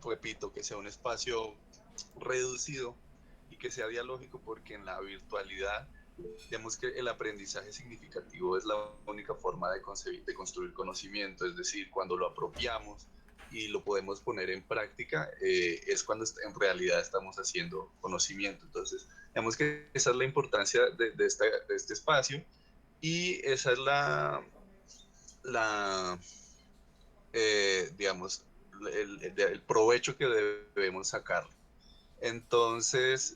repito, que sea un espacio reducido y que sea dialógico, porque en la virtualidad, digamos que el aprendizaje significativo es la única forma de concebir, de construir conocimiento, es decir, cuando lo apropiamos y lo podemos poner en práctica, es cuando en realidad estamos haciendo conocimiento. Entonces, digamos que esa es la importancia de este espacio, y esa es la digamos, el provecho que debemos sacar. Entonces,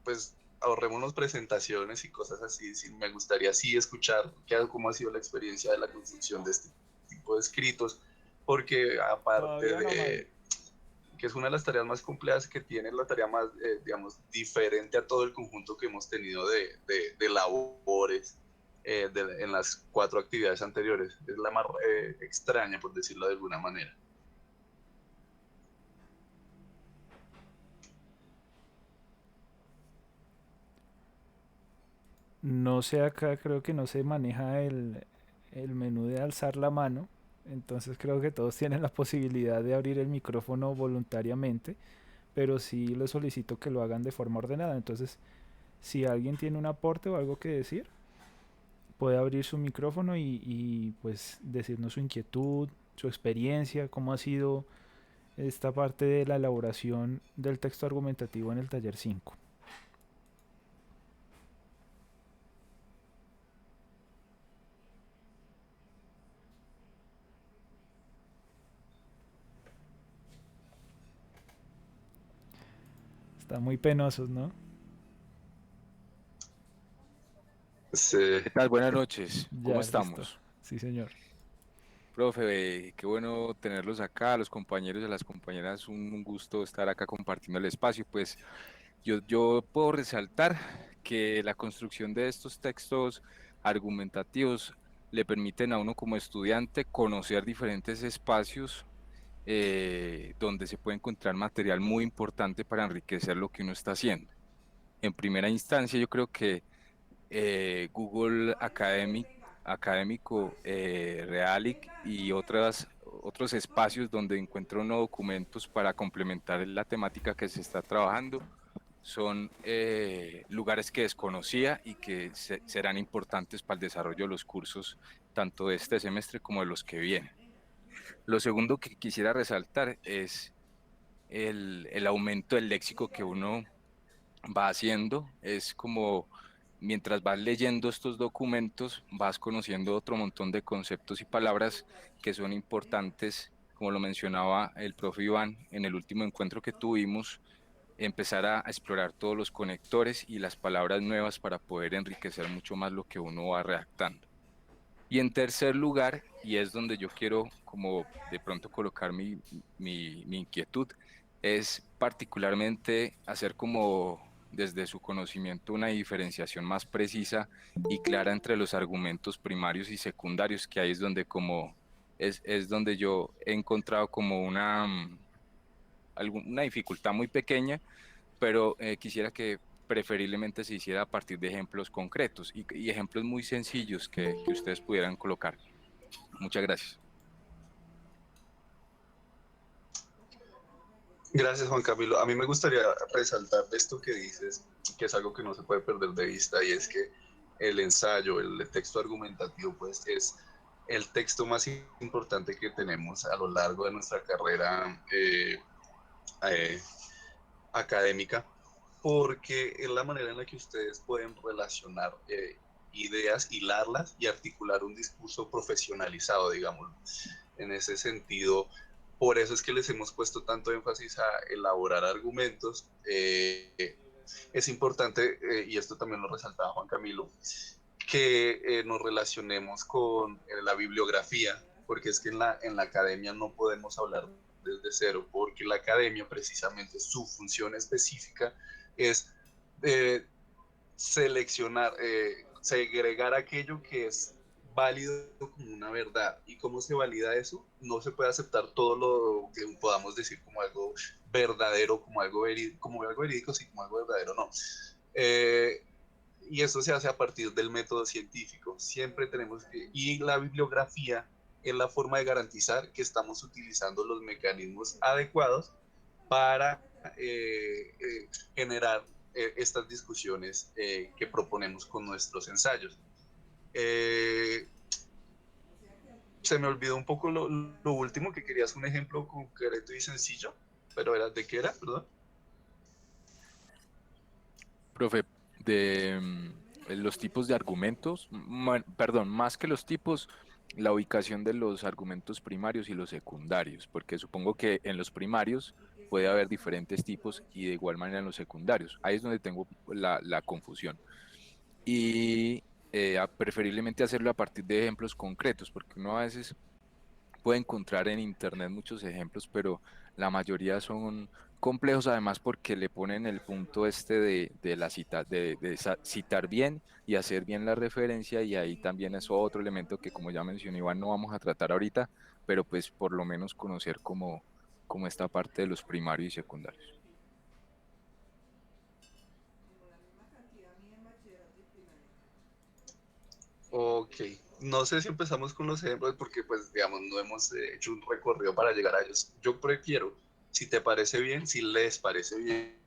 pues ahorrémonos presentaciones y cosas así. Sí, me gustaría sí escuchar cómo ha sido la experiencia de la construcción de este tipo de escritos, porque aparte Todavía no, Mike. de que es una de las tareas más complejas que tiene, la tarea más, digamos, diferente a todo el conjunto que hemos tenido de labores en las cuatro actividades anteriores. Es la más extraña, por decirlo de alguna manera. No sé, acá creo que no se maneja el menú de alzar la mano. Entonces creo que todos tienen la posibilidad de abrir el micrófono voluntariamente, pero sí les solicito que lo hagan de forma ordenada. Entonces, si alguien tiene un aporte o algo que decir, puede abrir su micrófono y pues decirnos su inquietud, su experiencia, cómo ha sido esta parte de la elaboración del texto argumentativo en el taller 5. Están muy penosos, ¿no? Sí. ¿Qué tal? Buenas noches. ¿Cómo Ya, listo. estamos? Sí, señor. Profe, qué bueno tenerlos acá, a los compañeros y a las compañeras, un gusto estar acá compartiendo el espacio. Pues yo puedo resaltar que la construcción de estos textos argumentativos le permiten a uno como estudiante conocer diferentes espacios donde se puede encontrar material muy importante para enriquecer lo que uno está haciendo. En primera instancia, yo creo que Google Académico, Realic y otros espacios donde encuentro unos documentos para complementar la temática que se está trabajando. Son lugares que desconocía y que serán importantes para el desarrollo de los cursos, tanto de este semestre como de los que vienen. Lo segundo que quisiera resaltar es el aumento del léxico que uno va haciendo. Es como mientras vas leyendo estos documentos, vas conociendo otro montón de conceptos y palabras que son importantes, como lo mencionaba el profe Iván en el último encuentro que tuvimos, empezar a explorar todos los conectores y las palabras nuevas para poder enriquecer mucho más lo que uno va redactando. Y en tercer lugar, y es donde yo quiero como de pronto colocar mi inquietud, es particularmente hacer como desde su conocimiento una diferenciación más precisa y clara entre los argumentos primarios y secundarios, que ahí es donde como es donde yo he encontrado como una dificultad muy pequeña, pero quisiera que preferiblemente se hiciera a partir de ejemplos concretos y ejemplos muy sencillos que ustedes pudieran colocar. Muchas gracias. Gracias, Juan Camilo. A mí me gustaría resaltar de esto que dices, que es algo que no se puede perder de vista, y es que el ensayo, el texto argumentativo, pues es el texto más importante que tenemos a lo largo de nuestra carrera eh, académica, porque es la manera en la que ustedes pueden relacionar ideas, hilarlas y articular un discurso profesionalizado, digamos. En ese sentido, por eso es que les hemos puesto tanto énfasis a elaborar argumentos. Es importante, y esto también lo resaltaba Juan Camilo, que nos relacionemos con la bibliografía, porque es que en la academia no podemos hablar desde cero, porque la academia precisamente su función específica es eh, seleccionar, segregar aquello que es válido como una verdad. ¿Y cómo se valida eso? No se puede aceptar todo lo que podamos decir como algo verdadero, como algo verídico, sí, como algo verdadero, no. Eh, y eso se hace a partir del método científico. Siempre tenemos que, y la bibliografía es la forma de garantizar que estamos utilizando los mecanismos adecuados para generar estas discusiones que proponemos con nuestros ensayos. Se me olvidó un poco lo último, que querías un ejemplo concreto y sencillo, pero era, ¿de qué era? Perdón. Profe, de los tipos de argumentos, perdón, más que los tipos, la ubicación de los argumentos primarios y los secundarios, porque supongo que en los primarios puede haber diferentes tipos y de igual manera en los secundarios. Ahí es donde tengo la confusión. Y preferiblemente hacerlo a partir de ejemplos concretos, porque uno a veces puede encontrar en internet muchos ejemplos, pero la mayoría son complejos, además porque le ponen el punto este de la cita, citar bien y hacer bien la referencia, y ahí también es otro elemento que, como ya mencionó Iván, no vamos a tratar ahorita, pero pues por lo menos conocer como esta parte de los primarios y secundarios. Ok, no sé si empezamos con los ejemplos porque pues digamos no hemos hecho un recorrido para llegar a ellos. Yo prefiero, si te parece bien, si les parece bien,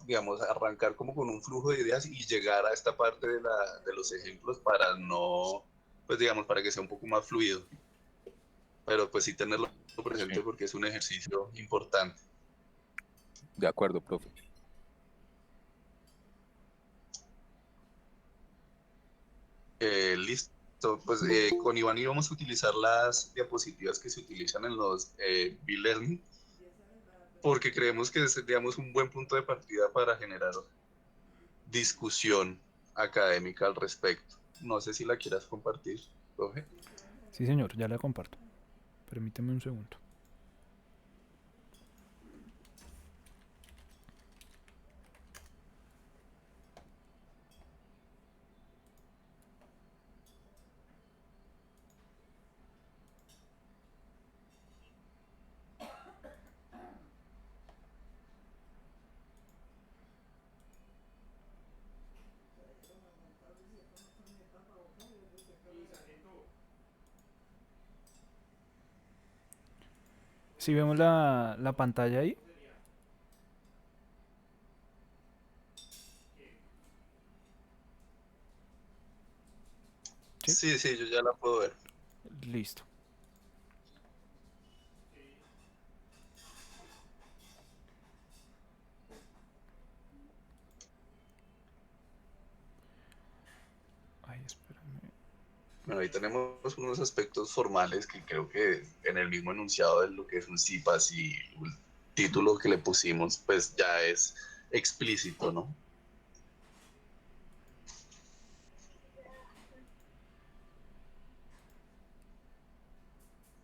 digamos, arrancar como con un flujo de ideas y llegar a esta parte de los ejemplos para no, pues digamos, para que sea un poco más fluido, pero pues sí tenerlo presente Sí, porque es un ejercicio importante. de acuerdo, profe. Listo, pues con Iván íbamos a utilizar las diapositivas que se utilizan en los e-learning porque creemos que es, digamos, un buen punto de partida para generar discusión académica al respecto. No sé si la quieras compartir, profe. Sí, señor, ya la comparto. Permíteme un segundo. Si vemos la pantalla ahí. Sí, Sí, sí, yo ya la puedo ver. listo. Ay, espérame. Bueno, ahí tenemos unos aspectos formales que creo que en el mismo enunciado de lo que es un CIPAS y el título que le pusimos, pues ya es explícito, ¿no?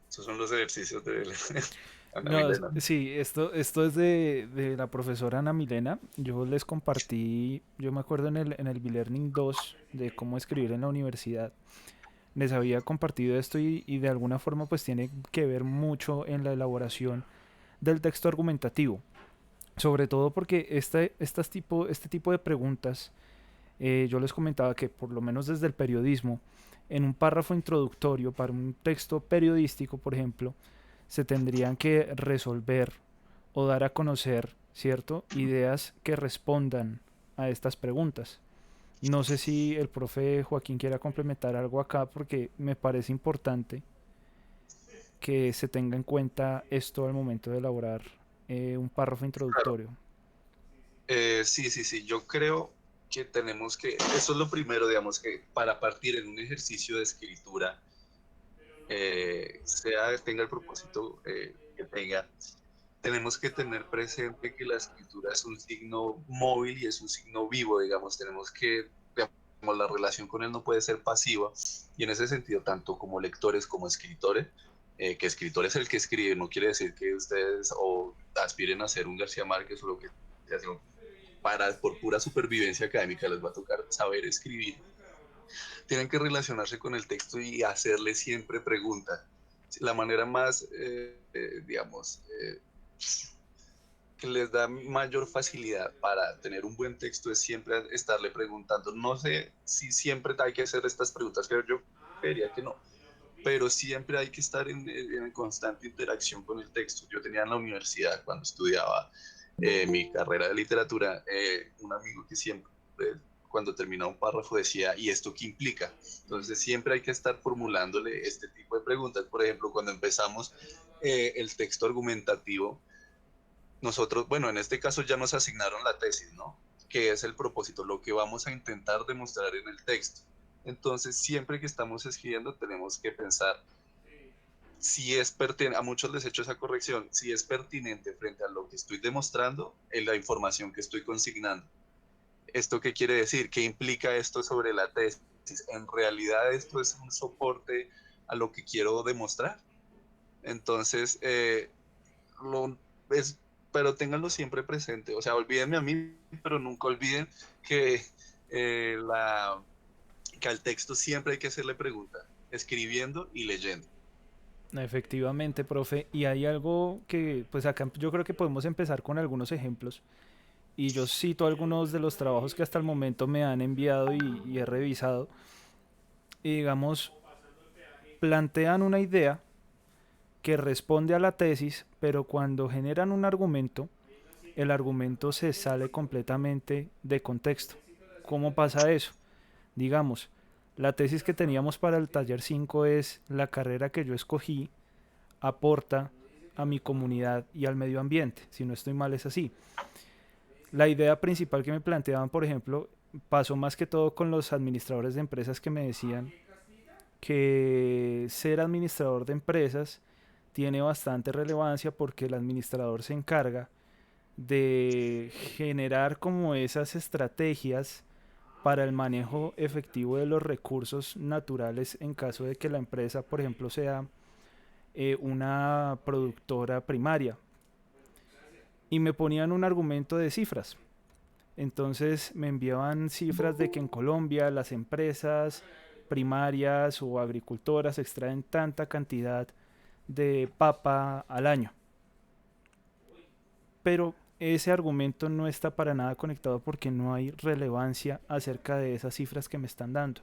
Esos son los ejercicios de Ana No, Milena. sí, esto es de la profesora Ana Milena. Yo les compartí, yo me acuerdo en el B-Learning 2 de cómo escribir en la universidad. Les había compartido esto y de alguna forma pues tiene que ver mucho en la elaboración del texto argumentativo. Sobre todo porque este tipo de preguntas, yo les comentaba que por lo menos desde el periodismo, en un párrafo introductorio para un texto periodístico, por ejemplo, se tendrían que resolver o dar a conocer, ¿cierto? Ideas que respondan a estas preguntas. No sé si el profe Joaquín quiera complementar algo acá porque me parece importante que se tenga en cuenta esto al momento de elaborar un párrafo Claro. introductorio. Sí, sí, sí, yo creo que tenemos que, eso es lo primero, digamos, que para partir en un ejercicio de escritura, tenga el propósito que tenga, tenemos que tener presente que la escritura es un signo móvil y es un signo vivo, digamos, tenemos que, digamos, la relación con él no puede ser pasiva, y en ese sentido, tanto como lectores como escritores, que escritor es el que escribe, no quiere decir que ustedes o aspiren a ser un García Márquez o lo que sea, sino por pura supervivencia académica les va a tocar saber escribir. Tienen que relacionarse con el texto y hacerle siempre preguntas. La manera más, digamos, que les da mayor facilidad para tener un buen texto es siempre estarle preguntando. No sé si siempre hay que hacer estas preguntas, pero yo creería que no. pero siempre hay que estar en constante interacción con el texto. Yo tenía en la universidad, cuando estudiaba mi carrera de literatura, un amigo que siempre, cuando terminaba un párrafo, decía, ¿y esto qué implica? Entonces siempre hay que estar formulándole este tipo de preguntas. Por ejemplo, cuando empezamos el texto argumentativo, nosotros, bueno, en este caso ya nos asignaron la tesis, ¿no? Que es el propósito, lo que vamos a intentar demostrar en el texto. Entonces, siempre que estamos escribiendo, tenemos que pensar si es pertinente, a muchos les he hecho esa corrección, si es pertinente frente a lo que estoy demostrando en la información que estoy consignando. ¿Esto qué quiere decir? ¿Qué implica esto sobre la tesis? ¿En realidad esto es un soporte a lo que quiero demostrar? Entonces, lo, es, pero ténganlo siempre presente. O sea, olvídenme a mí, pero nunca olviden que, la, que al texto siempre hay que hacerle pregunta, escribiendo y leyendo. Efectivamente, profe. Y hay algo que, pues acá yo creo que podemos empezar con algunos ejemplos. Y yo cito algunos de los trabajos que hasta el momento me han enviado y he revisado. Y digamos, plantean una idea que responde a la tesis, pero cuando generan un argumento, el argumento se sale completamente de contexto. ¿Cómo pasa eso? Digamos, la tesis que teníamos para el taller 5 es: la carrera que yo escogí aporta a mi comunidad y al medio ambiente. Si no estoy mal, es así. La idea principal que me planteaban, por ejemplo, pasó más que todo con los administradores de empresas, que me decían que ser administrador de empresas tiene bastante relevancia porque el administrador se encarga de generar como esas estrategias para el manejo efectivo de los recursos naturales en caso de que la empresa, por ejemplo, sea una productora primaria. Y me ponían un argumento de cifras. Entonces me enviaban cifras de que en Colombia las empresas primarias o agricultoras extraen tanta cantidad de papa al año. Pero ese argumento no está para nada conectado porque no hay relevancia acerca de esas cifras que me están dando.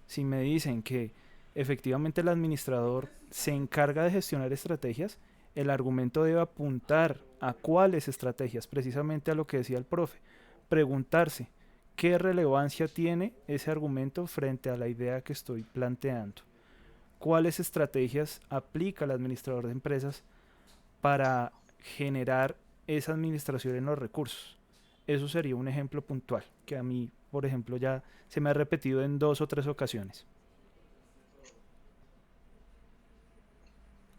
Si me dicen que efectivamente el administrador se encarga de gestionar estrategias, el argumento debe apuntar a cuáles estrategias, precisamente a lo que decía el profe. Preguntarse qué relevancia tiene ese argumento frente a la idea que estoy planteando. ¿Cuáles estrategias aplica el administrador de empresas para generar esa administración en los recursos? Eso sería un ejemplo puntual que a mí, por ejemplo, ya se me ha repetido en 2 o 3 ocasiones.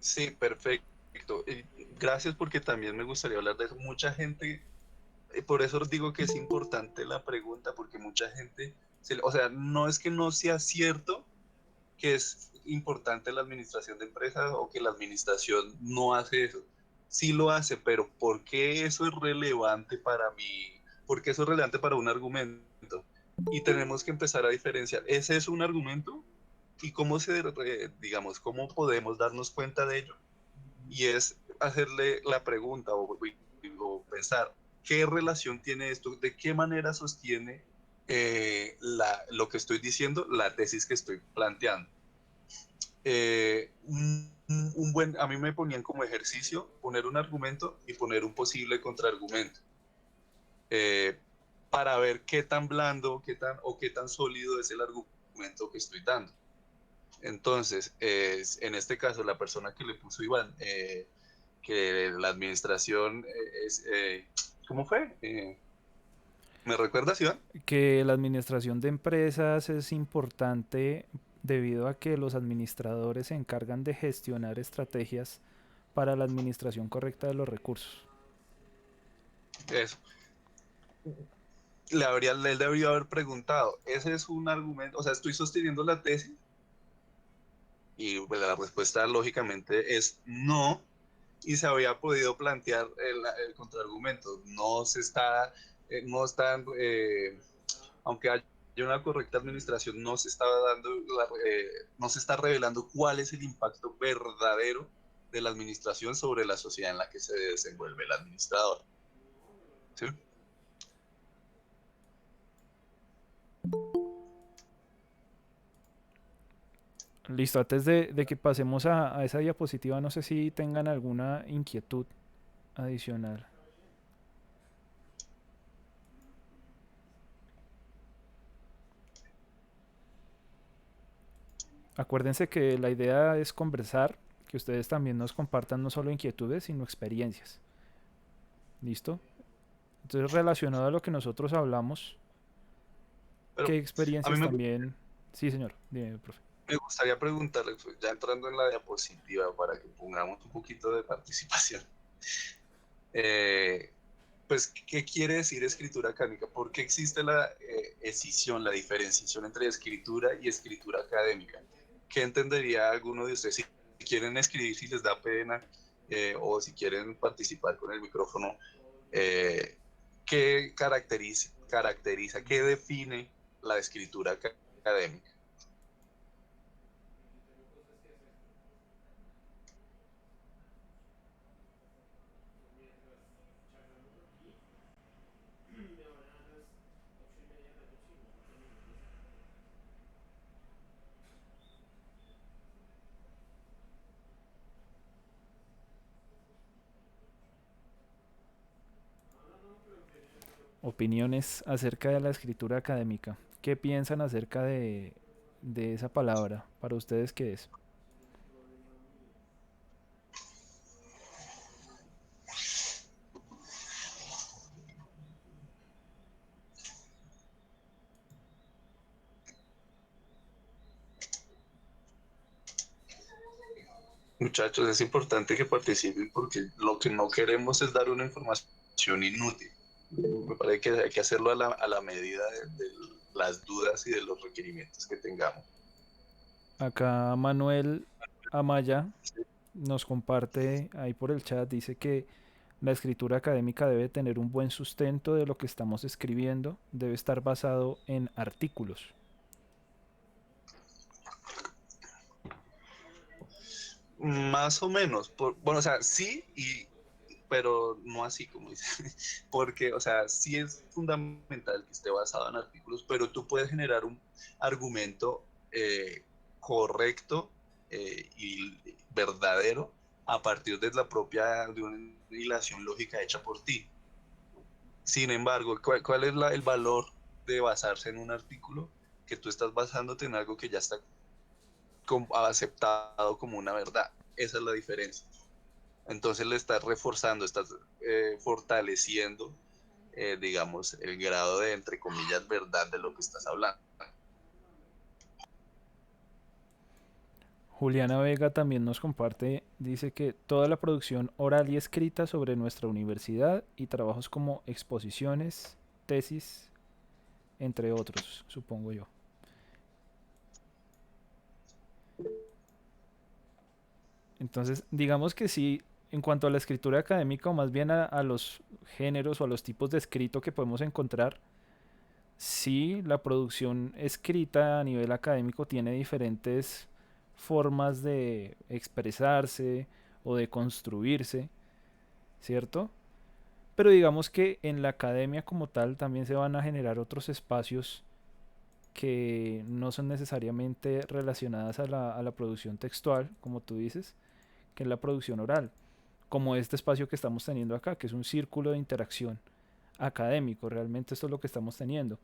Sí, perfecto. Gracias, porque también me gustaría hablar de eso. Mucha gente, por eso os digo que es importante la pregunta, porque mucha gente, o sea, no es que no sea cierto que es importante la administración de empresas o que la administración no hace eso. Sí lo hace, pero ¿por qué eso es relevante para mí? ¿Por qué eso es relevante para un argumento? Y tenemos que empezar a diferenciar, ¿ese es un argumento? ¿Y cómo digamos, cómo podemos darnos cuenta de ello? Y es hacerle la pregunta o pensar, ¿qué relación tiene esto? ¿De qué manera sostiene lo que estoy diciendo, la tesis que estoy planteando? A mí me ponían como ejercicio poner un argumento y poner un posible contraargumento, eh, para ver qué tan blando, qué tan sólido es el argumento que estoy dando. Entonces, en este caso, la persona que le puso Iván, que la administración ¿cómo fue? ¿Me recuerdas, Iván? Que la administración de empresas es importante debido a que los administradores se encargan de gestionar estrategias para la administración correcta de los recursos. Eso. Él debería haber preguntado, ¿ese es un argumento? O sea, estoy sosteniendo la tesis, y pues, la respuesta lógicamente es no, y se había podido plantear el contraargumento. No están, aunque haya una correcta administración, no se está revelando cuál es el impacto verdadero de la administración sobre la sociedad en la que se desenvuelve el administrador. ¿Sí? Listo, antes de que pasemos a esa diapositiva, no sé si tengan alguna inquietud adicional. Acuérdense que la idea es conversar, que ustedes también nos compartan no solo inquietudes, sino experiencias. ¿Listo? Entonces, relacionado a lo que nosotros hablamos, Pero ¿qué a mí experiencias me, también? Sí, señor, dime, profe. me gustaría preguntarle, pues, ya entrando en la diapositiva, para que pongamos un poquito de participación. Eh, pues, ¿qué quiere decir escritura académica? ¿Por qué existe la escisión, la diferenciación entre escritura y escritura académica? ¿Qué entendería alguno de ustedes si quieren escribir, si les da pena, o si quieren participar con el micrófono? ¿Qué caracteriza, qué define la escritura académica? Opiniones acerca de la escritura académica. ¿Qué piensan acerca de esa palabra? ¿Para ustedes qué es? Muchachos, es importante que participen porque lo que no queremos es dar una información inútil. Me parece que hay que hacerlo a la medida de las dudas y de los requerimientos que tengamos. Acá Manuel Amaya nos comparte ahí por el chat, dice que la escritura académica debe tener un buen sustento de lo que estamos escribiendo, debe estar basado en artículos. Más o menos, bueno, o sea, sí, pero no así como dice, porque, o sea, sí es fundamental que esté basado en artículos, pero tú puedes generar un argumento correcto y verdadero a partir de de una hilación lógica hecha por ti. Sin embargo, ¿cuál es el valor de basarse en un artículo? Que tú estás basándote en algo que ya está aceptado como una verdad. Esa es la diferencia. Entonces le estás reforzando, estás fortaleciendo, digamos, el grado de, entre comillas, verdad de lo que estás hablando. Juliana Vega también nos comparte, dice que toda la producción oral y escrita sobre nuestra universidad y trabajos como exposiciones, tesis, entre otros, supongo yo. Entonces, digamos que sí, en cuanto a la escritura académica, o más bien a los géneros o a los tipos de escrito que podemos encontrar, sí, la producción escrita a nivel académico tiene diferentes formas de expresarse o de construirse, ¿cierto? Pero digamos que en la academia como tal también se van a generar otros espacios que no son necesariamente relacionadas a la producción textual, como tú dices, que es la producción oral, como este espacio que estamos teniendo acá, que es un círculo de interacción académico, realmente esto es lo que estamos teniendo.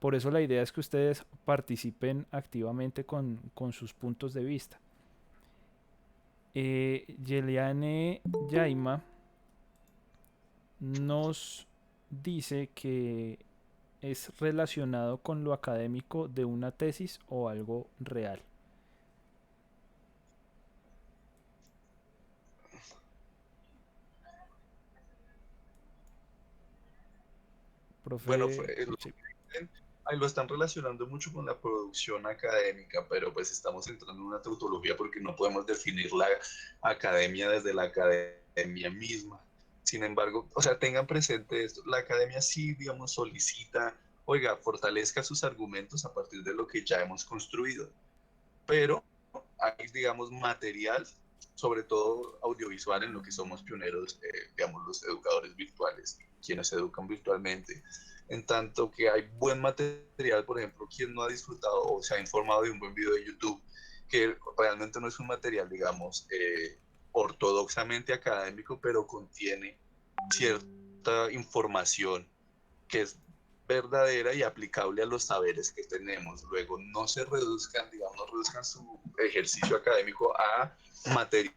Por eso la idea es que ustedes participen activamente con sus puntos de vista. Yeliane Yaima nos dice que es relacionado con lo académico de una tesis o algo real. Bueno, Profe, sí. ahí lo están relacionando mucho con la producción académica, pero pues estamos entrando en una tautología porque no podemos definir la academia desde la academia misma. Sin embargo, o sea, tengan presente esto, la academia sí, digamos, solicita, oiga, fortalezca sus argumentos a partir de lo que ya hemos construido, pero hay, digamos, material, sobre todo audiovisual, en lo que somos pioneros, digamos, los educadores virtuales, quienes educan virtualmente. En tanto que hay buen material, por ejemplo, quien no ha disfrutado o se ha informado de un buen video de YouTube que realmente no es un material, digamos, ortodoxamente académico, pero contiene cierta información que es verdadera y aplicable a los saberes que tenemos. Luego, no se reduzcan, digamos, no reduzcan su ejercicio académico a material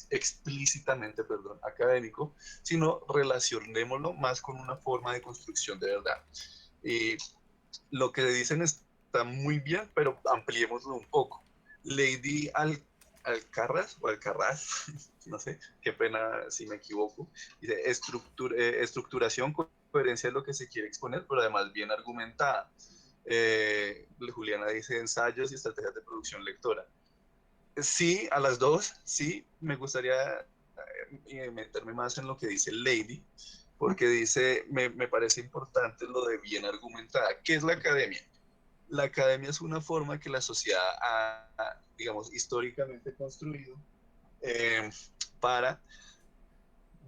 explícitamente, perdón, académico, sino relacionémoslo más con una forma de construcción de verdad. Y lo que dicen está muy bien, pero ampliémoslo un poco. Lady Alcarraz o Alcarraz, no sé, qué pena si me equivoco, dice estructuración, coherencia es lo que se quiere exponer, pero además bien argumentada. Juliana dice ensayos y estrategias de producción lectora. Sí, a las dos, sí, me gustaría meterme más en lo que dice Lady, porque dice, me parece importante lo de bien argumentada. ¿Qué es la academia? La academia es una forma que la sociedad ha, digamos, históricamente construido eh, para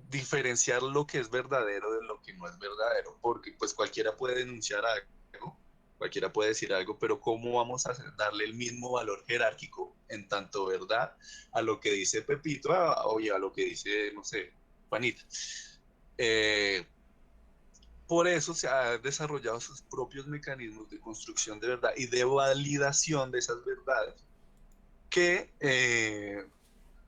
diferenciar lo que es verdadero de lo que no es verdadero, porque pues cualquiera puede denunciar algo, cualquiera puede decir algo, pero ¿cómo vamos a darle el mismo valor jerárquico en tanto verdad a lo que dice Pepito o a lo que dice, no sé, Juanita? Eh, por eso se han desarrollado sus propios mecanismos de construcción de verdad y de validación de esas verdades que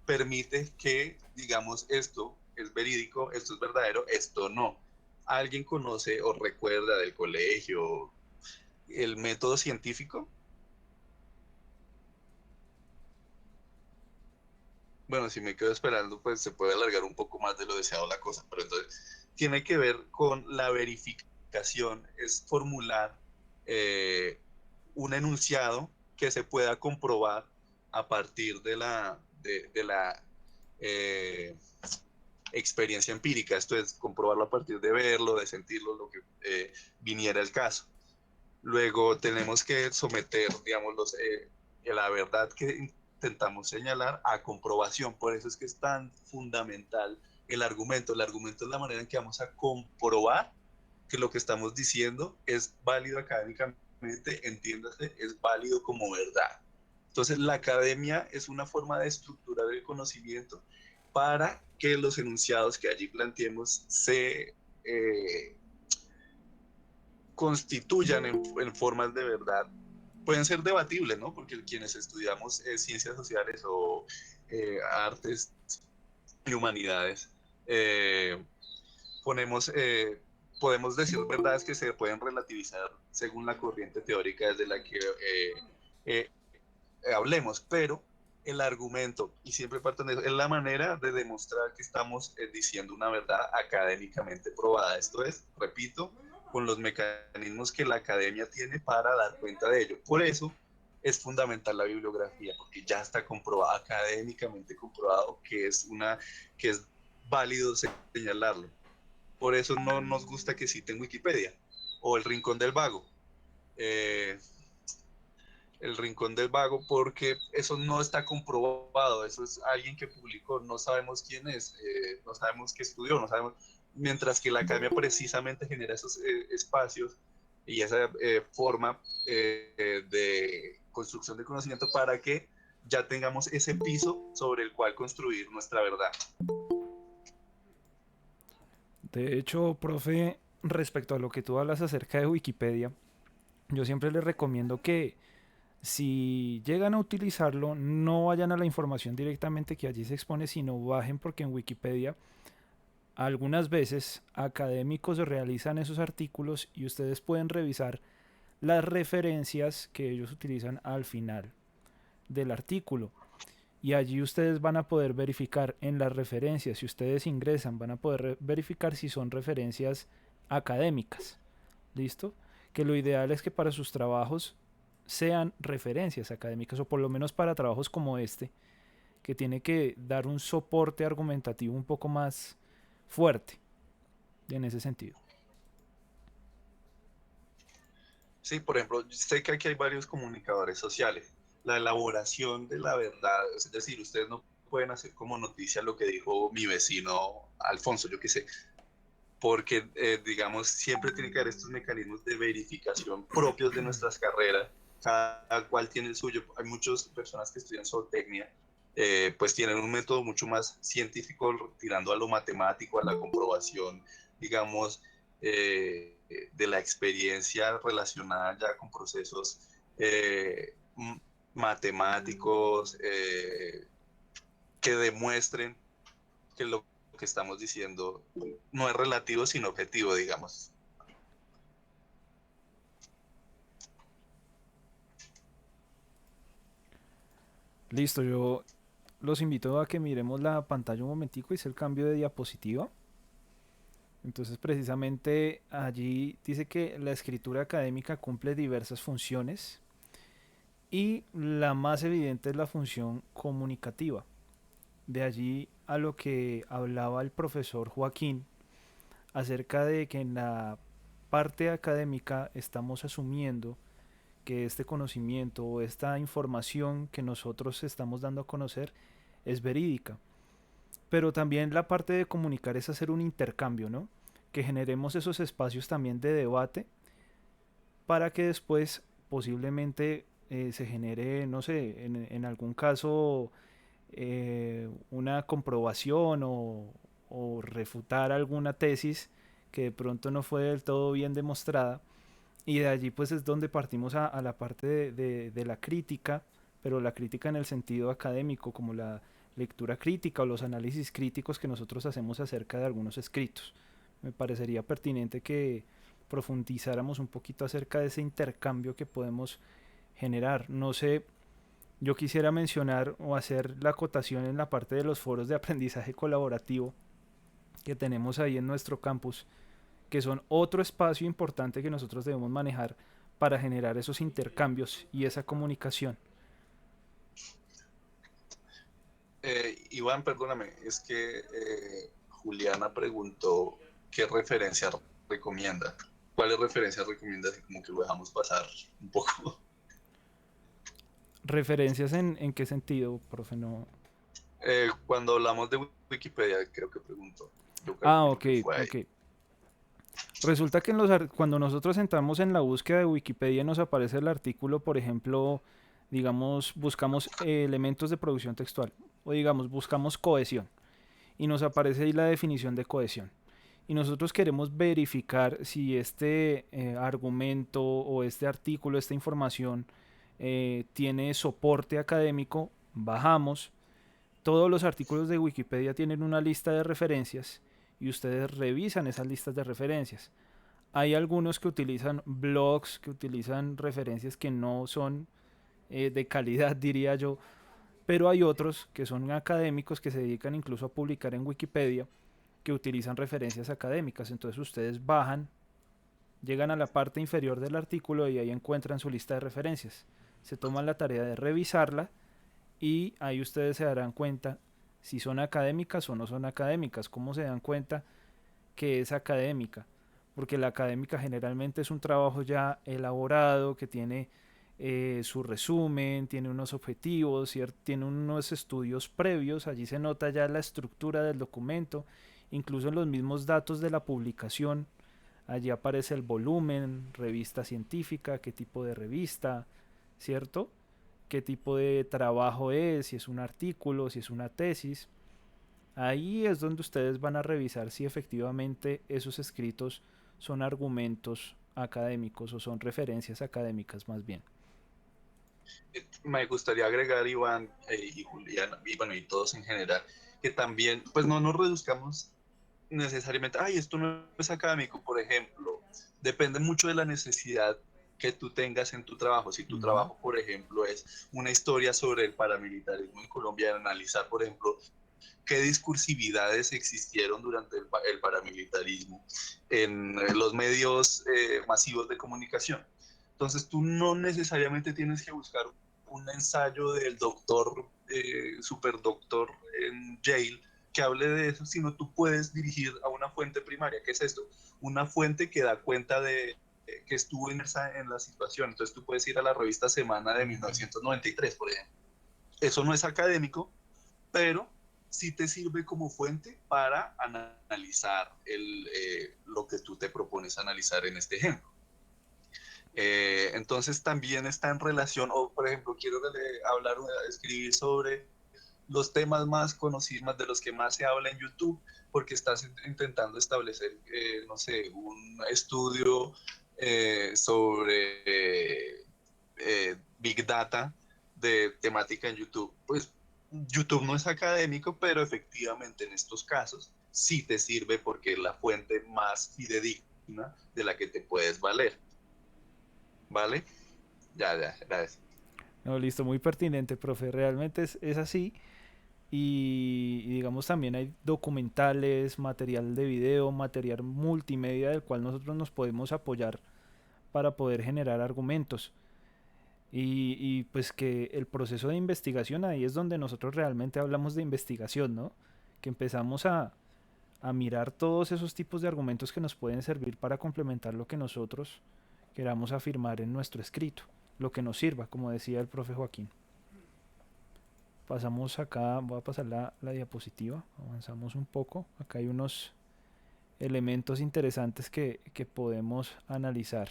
permite que, digamos, esto es verídico, esto es verdadero, esto no. ¿Alguien conoce o recuerda del colegio el método científico? Bueno, si me quedo esperando, pues se puede alargar un poco más de lo deseado la cosa, pero entonces tiene que ver con la verificación, es formular eh, un enunciado que se pueda comprobar a partir de la eh, experiencia empírica, esto es comprobarlo a partir de verlo, de sentirlo, lo que viniera el caso. Luego tenemos que someter, digamos, la verdad que intentamos señalar a comprobación. Por eso es que es tan fundamental el argumento. El argumento es la manera en que vamos a comprobar que lo que estamos diciendo es válido académicamente, entiéndase, es válido como verdad. Entonces, la academia es una forma de estructurar el conocimiento para que los enunciados que allí planteemos se constituyan en formas de verdad. Pueden ser debatibles, ¿no? Porque quienes estudiamos ciencias sociales o artes y humanidades, eh, ponemos, podemos decir verdades que se pueden relativizar según la corriente teórica desde la que eh, hablemos, pero el argumento, y siempre parten de eso, es la manera de demostrar que estamos diciendo una verdad académicamente probada. Esto es, repito, con los mecanismos que la academia tiene para dar cuenta de ello. Por eso es fundamental la bibliografía, porque ya está comprobado, académicamente comprobado, que es válido señalarlo. Por eso no nos gusta que citen Wikipedia o el Rincón del Vago. Eh, el Rincón del Vago, porque eso no está comprobado, eso es alguien que publicó, no sabemos quién es, no sabemos qué estudió, no sabemos, mientras que la academia precisamente genera esos espacios y esa forma de construcción de conocimiento para que ya tengamos ese piso sobre el cual construir nuestra verdad. De hecho, profe, respecto a lo que tú hablas acerca de Wikipedia, yo siempre les recomiendo que si llegan a utilizarlo, no vayan a la información directamente que allí se expone, sino bajen, porque en Wikipedia algunas veces académicos realizan esos artículos y ustedes pueden revisar las referencias que ellos utilizan al final del artículo. Y allí ustedes van a poder verificar en las referencias, si ustedes ingresan, van a poder verificar si son referencias académicas. ¿Listo? Que lo ideal es que para sus trabajos sean referencias académicas, o por lo menos para trabajos como este, que tiene que dar un soporte argumentativo un poco más fuerte en ese sentido. Sí, por ejemplo, sé que aquí hay varios comunicadores sociales. La elaboración de la verdad, es decir, ustedes no pueden hacer como noticia lo que dijo mi vecino Alfonso, yo qué sé, porque, digamos, siempre tiene que haber estos mecanismos de verificación propios de nuestras carreras cada cual tiene el suyo. Hay muchas personas que estudian zootecnia, pues tienen un método mucho más científico, tirando a lo matemático, a la comprobación, digamos, de la experiencia relacionada ya con procesos matemáticos, que demuestren que lo que estamos diciendo no es relativo, sino objetivo, digamos. Listo, yo los invito a que miremos la pantalla un momentico, hice el cambio de diapositiva. Entonces precisamente allí dice que la escritura académica cumple diversas funciones y la más evidente es la función comunicativa. De allí a lo que hablaba el profesor Joaquín acerca de que en la parte académica estamos asumiendo que este conocimiento o esta información que nosotros estamos dando a conocer es verídica. Pero también la parte de comunicar es hacer un intercambio, ¿no? Que generemos esos espacios también de debate para que después posiblemente se genere, no sé, en algún caso una comprobación o refutar alguna tesis que de pronto no fue del todo bien demostrada, y de allí pues es donde partimos a la parte de la crítica, pero la crítica en el sentido académico, como la lectura crítica o los análisis críticos que nosotros hacemos acerca de algunos escritos. Me parecería pertinente que profundizáramos un poquito acerca de ese intercambio que podemos generar. No sé, yo quisiera mencionar o hacer la acotación en la parte de los foros de aprendizaje colaborativo que tenemos ahí en nuestro campus, que son otro espacio importante que nosotros debemos manejar para generar esos intercambios y esa comunicación. Iván, perdóname, es que Juliana preguntó qué referencia recomienda. ¿Cuáles referencias recomienda? Así como que lo dejamos pasar un poco. ¿Referencias en qué sentido, profe? No. Cuando hablamos de Wikipedia, creo que preguntó. Yo Ah, calculo ok, que fue ahí. ok. Resulta que cuando nosotros entramos en la búsqueda de Wikipedia nos aparece el artículo, por ejemplo, digamos, buscamos elementos de producción textual o digamos, buscamos cohesión y nos aparece ahí la definición de cohesión. Y nosotros queremos verificar si este argumento o este artículo, esta información tiene soporte académico, bajamos. Todos los artículos de Wikipedia tienen una lista de referencias y ustedes revisan esas listas de referencias. Hay algunos que utilizan blogs, que utilizan referencias que no son de calidad, diría yo, pero hay otros que son académicos que se dedican incluso a publicar en Wikipedia, que utilizan referencias académicas. Entonces ustedes bajan, llegan a la parte inferior del artículo y ahí encuentran su lista de referencias. Se toman la tarea de revisarla y ahí ustedes se darán cuenta si son académicas o no son académicas. ¿Cómo se dan cuenta que es académica? Porque la académica generalmente es un trabajo ya elaborado que tiene su resumen, tiene unos objetivos, tiene unos estudios previos, allí se nota ya la estructura del documento, incluso en los mismos datos de la publicación, allí aparece el volumen, revista científica, qué tipo de revista, ¿cierto? Qué tipo de trabajo es, si es un artículo, si es una tesis. Ahí es donde ustedes van a revisar si efectivamente esos escritos son argumentos académicos o son referencias académicas más bien. Me gustaría agregar, Iván, y Juliana, y bueno, y todos en general, que también, pues no nos reduzcamos necesariamente, ay, esto no es académico, por ejemplo, depende mucho de la necesidad que tú tengas en tu trabajo. Si tu Ujú. trabajo, por ejemplo, es una historia sobre el paramilitarismo en Colombia, analizar, por ejemplo, qué discursividades existieron durante el paramilitarismo en los medios masivos de comunicación. Entonces tú no necesariamente tienes que buscar un ensayo del doctor, super doctor en Yale, que hable de eso, sino tú puedes dirigir a una fuente primaria. ¿Qué es esto? Una fuente que da cuenta de que estuvo inmersa en la situación. Entonces tú puedes ir a la revista Semana de 1993, por ejemplo. Eso no es académico, pero sí te sirve como fuente para analizar lo que tú te propones analizar en este ejemplo. Entonces también está en relación, o por ejemplo, quiero hablar, escribir sobre los temas más conocidos, más de los que más se habla en YouTube, porque estás intentando establecer, no sé, un estudio sobre Big Data de temática en YouTube. Pues YouTube no es académico, pero efectivamente en estos casos sí te sirve porque es la fuente más fidedigna de la que te puedes valer, ¿vale? Ya, ya, gracias. No, listo, muy pertinente, profe. Realmente es así. Y digamos también hay documentales, material de video, material multimedia del cual nosotros nos podemos apoyar para poder generar argumentos. Y pues que el proceso de investigación ahí es donde nosotros realmente hablamos de investigación, ¿no? Que empezamos a mirar todos esos tipos de argumentos que nos pueden servir para complementar lo que nosotros queramos afirmar en nuestro escrito, lo que nos sirva, como decía el profe Joaquín. Pasamos acá, voy a pasar la diapositiva, avanzamos un poco, acá hay unos elementos interesantes que podemos analizar.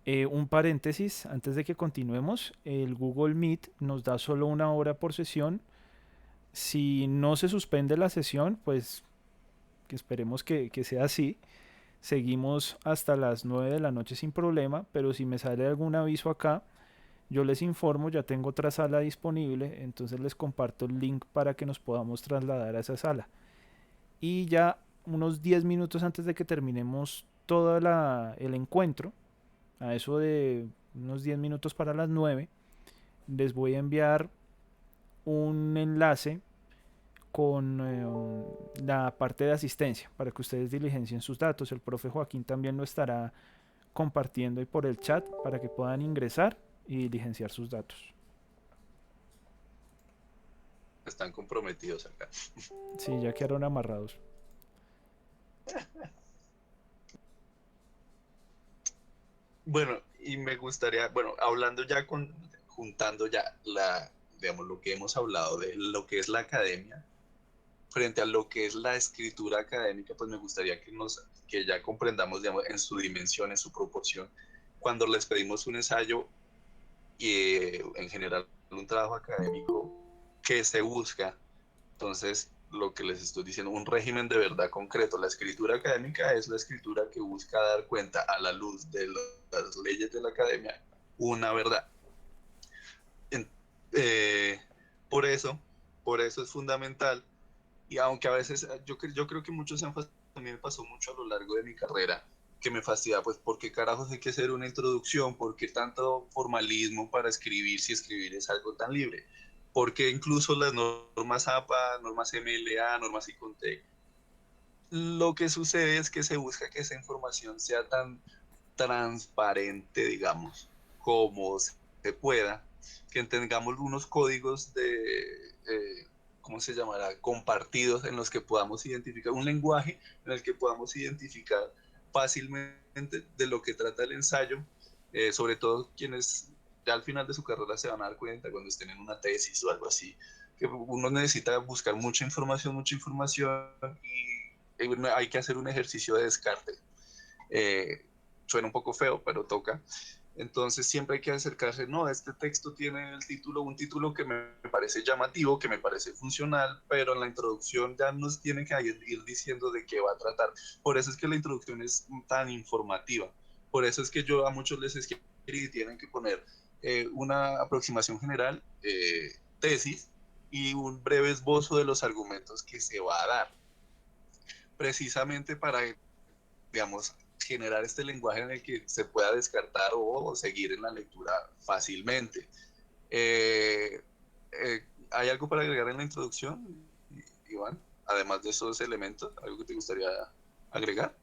Un paréntesis, antes de que continuemos, el Google Meet nos da solo 1 hora por sesión. Si no se suspende la sesión, pues que esperemos que sea así, seguimos hasta las 9 de la noche sin problema, pero si me sale algún aviso acá, yo les informo, ya tengo otra sala disponible, entonces les comparto el link para que nos podamos trasladar a esa sala. Y ya unos 10 minutos antes de que terminemos todo el encuentro, a eso de unos 10 minutos para las 9, les voy a enviar un enlace con la parte de asistencia para que ustedes diligencien sus datos. El profe Joaquín también lo estará compartiendo ahí por el chat para que puedan ingresar y diligenciar sus datos. Están comprometidos acá. Sí, ya quedaron amarrados. Bueno, y me gustaría, bueno, hablando ya juntando ya digamos, lo que hemos hablado de lo que es la academia, frente a lo que es la escritura académica, pues me gustaría que ya comprendamos, digamos, en su dimensión, en su proporción, cuando les pedimos un ensayo y en general un trabajo académico, ¿qué se busca? Entonces, lo que les estoy diciendo, un régimen de verdad concreto. La escritura académica es la escritura que busca dar cuenta a la luz de las leyes de la academia una verdad. En- eh, por eso, por eso es fundamental. Y aunque a veces, yo creo que muchos énfasis a mí me pasó mucho a lo largo de mi carrera, que me fastidia, pues, ¿por qué carajos hay que hacer una introducción? ¿Por qué tanto formalismo para escribir si escribir es algo tan libre? Porque incluso las normas APA, normas MLA, normas ICONTEC, lo que sucede es que se busca que esa información sea tan transparente, digamos, como se pueda, que tengamos unos códigos ¿cómo se llamará? Compartidos en los que podamos identificar un lenguaje en el que podamos identificar fácilmente de lo que trata el ensayo, sobre todo quienes ya al final de su carrera se van a dar cuenta cuando estén en una tesis o algo así, que uno necesita buscar mucha información y hay que hacer un ejercicio de descarte. Eh, Suena un poco feo, pero toca. Entonces siempre hay que acercarse, no, este texto tiene el título, un título que me parece llamativo, que me parece funcional, pero en la introducción ya nos tiene que ir diciendo de qué va a tratar. Por eso es que la introducción es tan informativa. Por eso es que yo a muchos les escribí y tienen que poner una aproximación general, tesis y un breve esbozo de los argumentos que se va a dar, precisamente para, digamos, generar este lenguaje en el que se pueda descartar o seguir en la lectura fácilmente. Eh, ¿Hay algo para agregar en la introducción, Iván? Además de esos elementos, ¿algo que te gustaría agregar?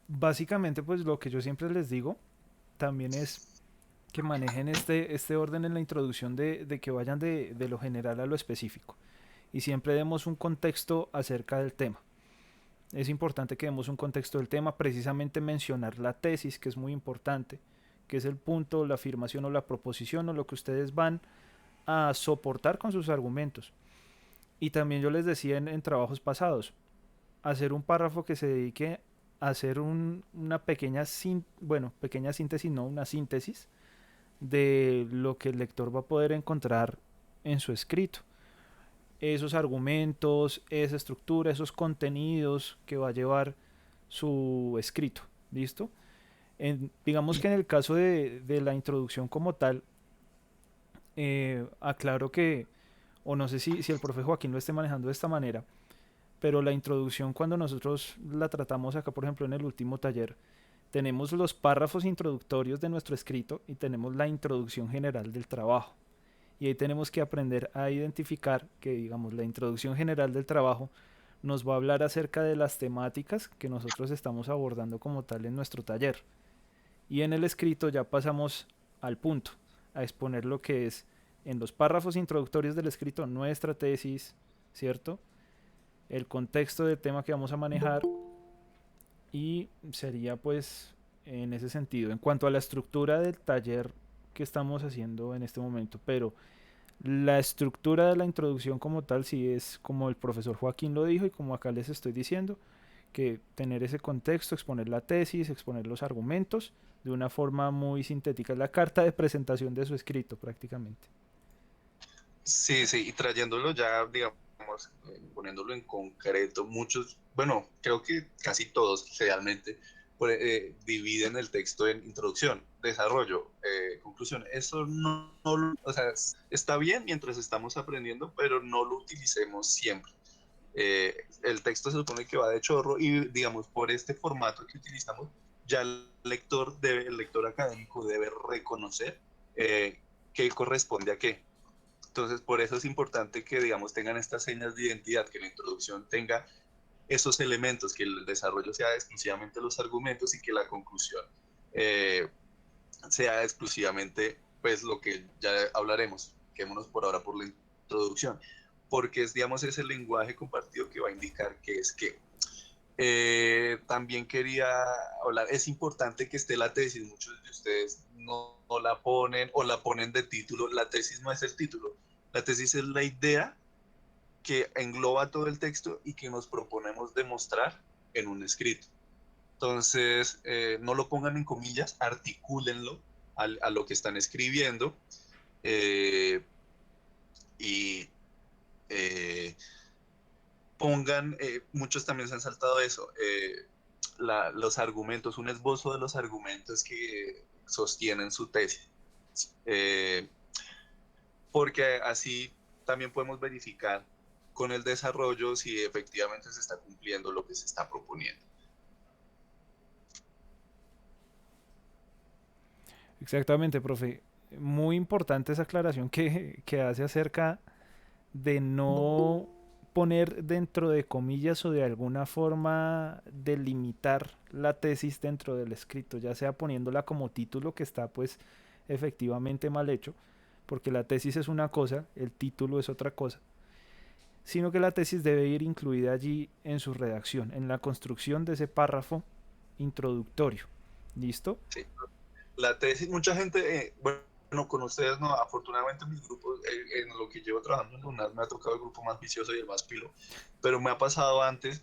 Básicamente, pues lo que yo siempre les digo también es que manejen este orden en la introducción de que vayan de lo general a lo específico. Y siempre demos un contexto acerca del tema. Es importante que demos un contexto del tema, precisamente mencionar la tesis, que es muy importante, que es el punto, la afirmación o la proposición o lo que ustedes van a soportar con sus argumentos. Y también yo les decía en trabajos pasados, hacer un párrafo que se dedique hacer una pequeña síntesis, no, una síntesis de lo que el lector va a poder encontrar en su escrito. Esos argumentos, esa estructura, esos contenidos que va a llevar su escrito. ¿Listo? Digamos que en el caso de la introducción como tal, aclaro que, o no sé si el profe Joaquín lo esté manejando de esta manera, pero la introducción cuando nosotros la tratamos acá, por ejemplo, en el último taller, tenemos los párrafos introductorios de nuestro escrito y tenemos la introducción general del trabajo. Y ahí tenemos que aprender a identificar que, digamos, la introducción general del trabajo nos va a hablar acerca de las temáticas que nosotros estamos abordando como tal en nuestro taller. Y en el escrito ya pasamos al punto, a exponer lo que es en los párrafos introductorios del escrito nuestra tesis, ¿cierto? El contexto del tema que vamos a manejar y sería pues en ese sentido. En cuanto a la estructura del taller que estamos haciendo en este momento, pero la estructura de la introducción como tal sí es como el profesor Joaquín lo dijo y como acá les estoy diciendo, que tener ese contexto, exponer la tesis, exponer los argumentos de una forma muy sintética. Es la carta de presentación de su escrito prácticamente. Sí, sí, y trayéndolo ya, digamos, poniéndolo en concreto, muchos, bueno, creo que casi todos realmente dividen el texto en introducción, desarrollo, conclusión. Eso o sea, está bien mientras estamos aprendiendo, pero no lo utilicemos siempre. El texto se supone que va de chorro y, digamos, por este formato que utilizamos, ya el lector académico debe reconocer qué corresponde a qué. Entonces, por eso es importante que, digamos, tengan estas señas de identidad, que la introducción tenga esos elementos, que el desarrollo sea exclusivamente los argumentos y que la conclusión eh, sea exclusivamente, pues, lo que ya hablaremos. Quedémonos por ahora por la introducción, porque es, digamos, ese lenguaje compartido que va a indicar qué es qué. También quería hablar, es importante que esté la tesis, muchos de ustedes no la ponen o la ponen de título, la tesis no es el título, la tesis es la idea que engloba todo el texto y que nos proponemos demostrar en un escrito. Entonces, no lo pongan en comillas, articúlenlo a lo que están escribiendo eh, y eh, pongan, muchos también se han saltado eso, los argumentos, un esbozo de los argumentos que sostienen su tesis. Eh, Porque así también podemos verificar con el desarrollo si efectivamente se está cumpliendo lo que se está proponiendo. Exactamente, profe. Muy importante esa aclaración que hace acerca de no poner dentro de comillas o de alguna forma delimitar la tesis dentro del escrito, ya sea poniéndola como título que está pues efectivamente mal hecho, porque la tesis es una cosa, el título es otra cosa, sino que la tesis debe ir incluida allí en su redacción, en la construcción de ese párrafo introductorio. ¿Listo? Sí. La tesis, mucha gente, bueno, con ustedes no, afortunadamente mis grupos, en lo que llevo trabajando en UNAS me ha tocado el grupo más vicioso y el más pilo, pero me ha pasado antes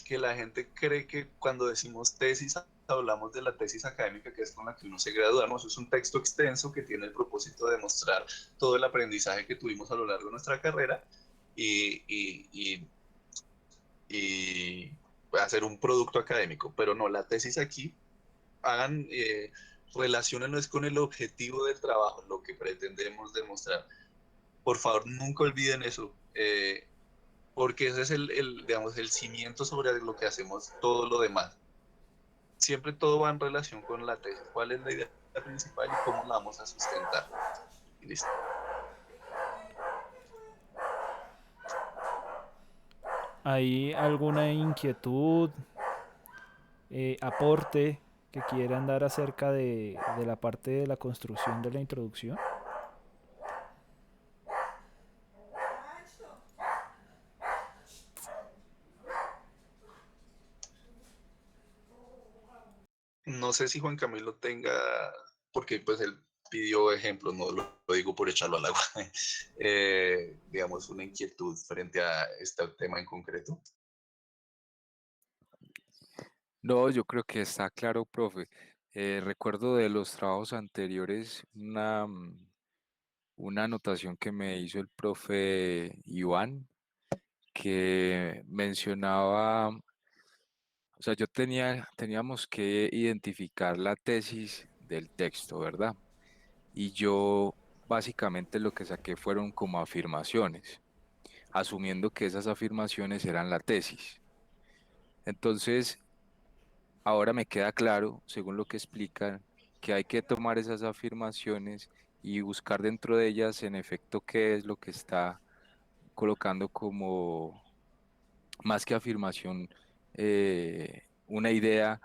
que la gente cree que cuando decimos tesis hablamos de la tesis académica que es con la que uno se gradúa, ¿no? Eso es un texto extenso que tiene el propósito de mostrar todo el aprendizaje que tuvimos a lo largo de nuestra carrera y, y, y, y hacer un producto académico, pero no, la tesis aquí hagan, relaciónenlo con el objetivo del trabajo, lo que pretendemos demostrar. Por favor, nunca olviden eso, porque ese es digamos, el cimiento sobre lo que hacemos todo lo demás. Siempre todo va en relación con la tesis. ¿Cuál es la idea principal y cómo la vamos a sustentar? Y listo. ¿Hay alguna inquietud, aporte que quieran dar acerca de la parte de la construcción de la introducción? No sé si Juan Camilo tenga, porque pues él pidió ejemplos, no lo digo por echarlo al agua, digamos, una inquietud frente a este tema en concreto. No, yo creo que está claro, profe. Recuerdo de los trabajos anteriores una anotación que me hizo el profe Iván, que mencionaba, o sea, teníamos que identificar la tesis del texto, ¿verdad? Y yo básicamente lo que saqué fueron como afirmaciones, asumiendo que esas afirmaciones eran la tesis. Entonces, ahora me queda claro, según lo que explican, que hay que tomar esas afirmaciones y buscar dentro de ellas, en efecto, qué es lo que está colocando como, más que afirmación, una idea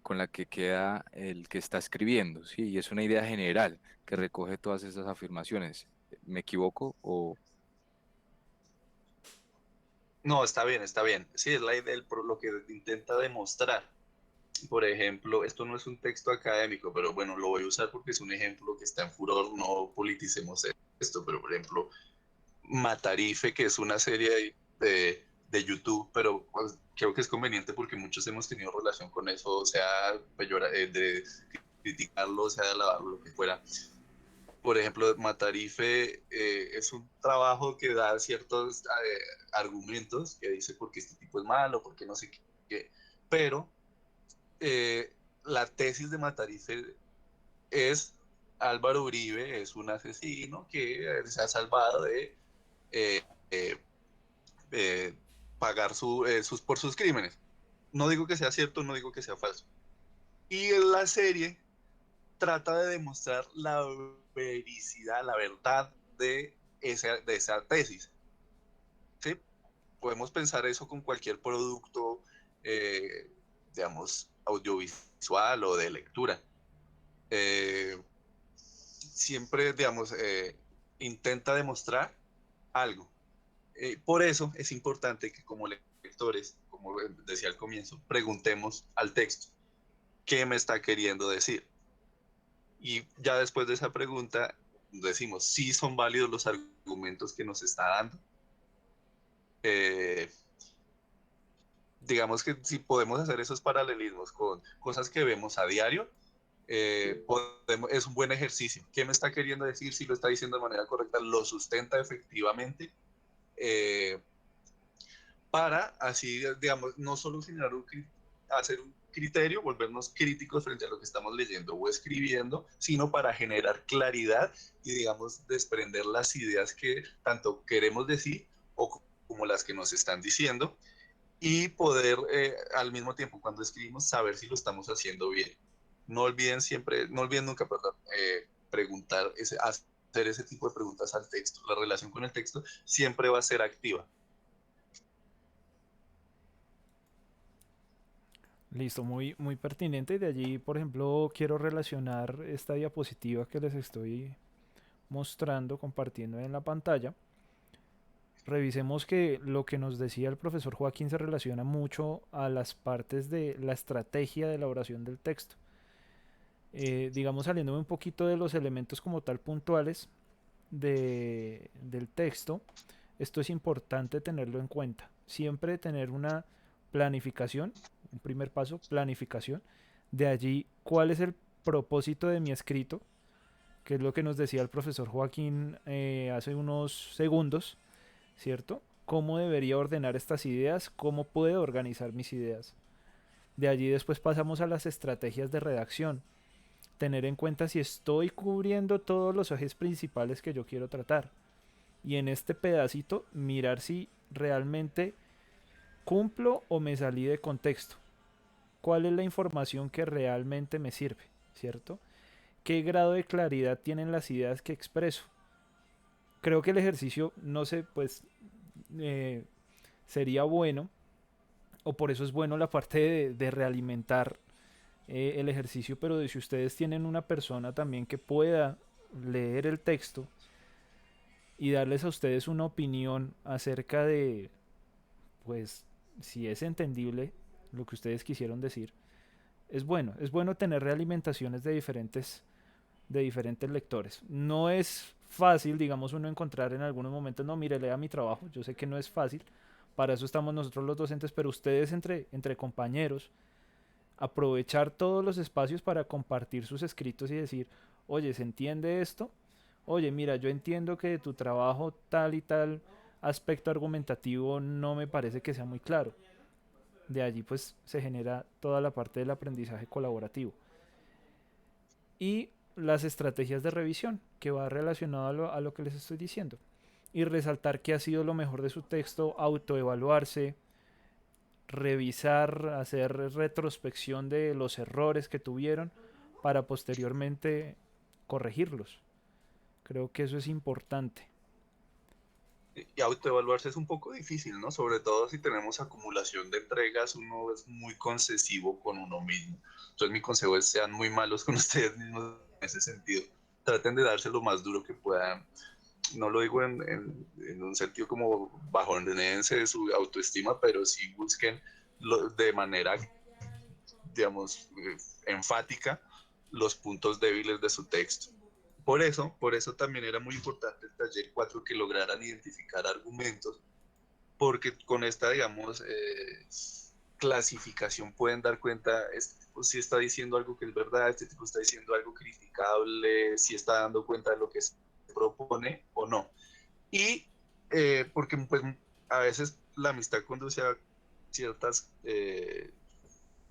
con la que queda el que está escribiendo, ¿sí? Y es una idea general que recoge todas esas afirmaciones. ¿Me equivoco o...? No, está bien, está bien. Sí, es la idea, lo que intenta demostrar. Por ejemplo, esto no es un texto académico, pero bueno, lo voy a usar porque es un ejemplo que está en furor, no politicemos esto, pero por ejemplo, Matarife, que es una serie de YouTube, pero pues, creo que es conveniente porque muchos hemos tenido relación con eso, o sea, de criticarlo, o sea, de alabarlo, lo que fuera. Por ejemplo, Matarife es un trabajo que da ciertos argumentos que dice por qué este tipo es malo, por qué no sé qué, pero la tesis de Matarife es Álvaro Uribe es un asesino que se ha salvado de eh, eh, eh, pagar por sus crímenes. No digo que sea cierto, no digo que sea falso. Y en la serie trata de demostrar la vericidad, la verdad de esa tesis. ¿Sí? Podemos pensar eso con cualquier producto, eh, digamos, audiovisual o de lectura. Eh, Siempre, digamos, intenta demostrar algo. Por eso es importante que como lectores, como decía al comienzo, preguntemos al texto, ¿qué me está queriendo decir? Y ya después de esa pregunta, decimos, si son válidos los argumentos que nos está dando. Eh, digamos que si podemos hacer esos paralelismos con cosas que vemos a diario, es un buen ejercicio. ¿Qué me está queriendo decir? Si lo está diciendo de manera correcta, lo sustenta efectivamente, eh, para así, digamos, no solo generar hacer un criterio, volvernos críticos frente a lo que estamos leyendo o escribiendo, sino para generar claridad y, digamos, desprender las ideas que tanto queremos decir o como las que nos están diciendo y poder al mismo tiempo cuando escribimos saber si lo estamos haciendo bien. No olviden siempre, no olviden nunca, perdón, preguntar, hacer ese tipo de preguntas al texto. La relación con el texto siempre va a ser activa. Listo, muy, muy pertinente. Y de allí, por ejemplo, quiero relacionar esta diapositiva que les estoy mostrando, compartiendo en la pantalla. Revisemos que lo que nos decía el profesor Joaquín se relaciona mucho a las partes de la estrategia de elaboración del texto. Digamos, saliéndome un poquito de los elementos como tal puntuales del texto, esto es importante tenerlo en cuenta. Siempre tener una planificación, un primer paso, planificación. De allí, ¿cuál es el propósito de mi escrito? Que es lo que nos decía el profesor Joaquín hace unos segundos, ¿cierto? ¿Cómo debería ordenar estas ideas? ¿Cómo puedo organizar mis ideas? De allí después pasamos a las estrategias de redacción. Tener en cuenta si estoy cubriendo todos los ejes principales que yo quiero tratar. Y en este pedacito mirar si realmente cumplo o me salí de contexto. ¿Cuál es la información que realmente me sirve? ¿Cierto? ¿Qué grado de claridad tienen las ideas que expreso? Creo que el ejercicio, no sé, pues eh, sería bueno, o por eso es bueno la parte de realimentar el ejercicio, pero de si ustedes tienen una persona también que pueda leer el texto y darles a ustedes una opinión acerca de, pues, si es entendible lo que ustedes quisieron decir, es bueno tener realimentaciones de diferentes lectores. No es fácil, digamos, uno encontrar en algunos momentos, no, mire, lea mi trabajo, yo sé que no es fácil, para eso estamos nosotros los docentes, pero ustedes entre compañeros, aprovechar todos los espacios para compartir sus escritos y decir, oye, ¿se entiende esto? Oye, mira, yo entiendo que de tu trabajo tal y tal aspecto argumentativo no me parece que sea muy claro. De allí pues se genera toda la parte del aprendizaje colaborativo. Y las estrategias de revisión, que va relacionado a lo que les estoy diciendo. Y resaltar qué ha sido lo mejor de su texto, autoevaluarse, revisar, hacer retrospección de los errores que tuvieron para posteriormente corregirlos. Creo que eso es importante. Y autoevaluarse es un poco difícil, ¿no? Sobre todo si tenemos acumulación de entregas, uno es muy concesivo con uno mismo. Entonces mi consejo es sean muy malos con ustedes mismos en ese sentido. Traten de darse lo más duro que puedan. No lo digo en un sentido como bajonense de su autoestima, pero sí busquen de manera, digamos, enfática los puntos débiles de su texto. Por eso también era muy importante el taller 4 que lograran identificar argumentos, porque con esta, digamos, clasificación pueden dar cuenta, este tipo si está diciendo algo que es verdad, este tipo está diciendo algo criticable, si está dando cuenta de lo que se propone o no. Y porque pues a veces la amistad conduce a ciertas,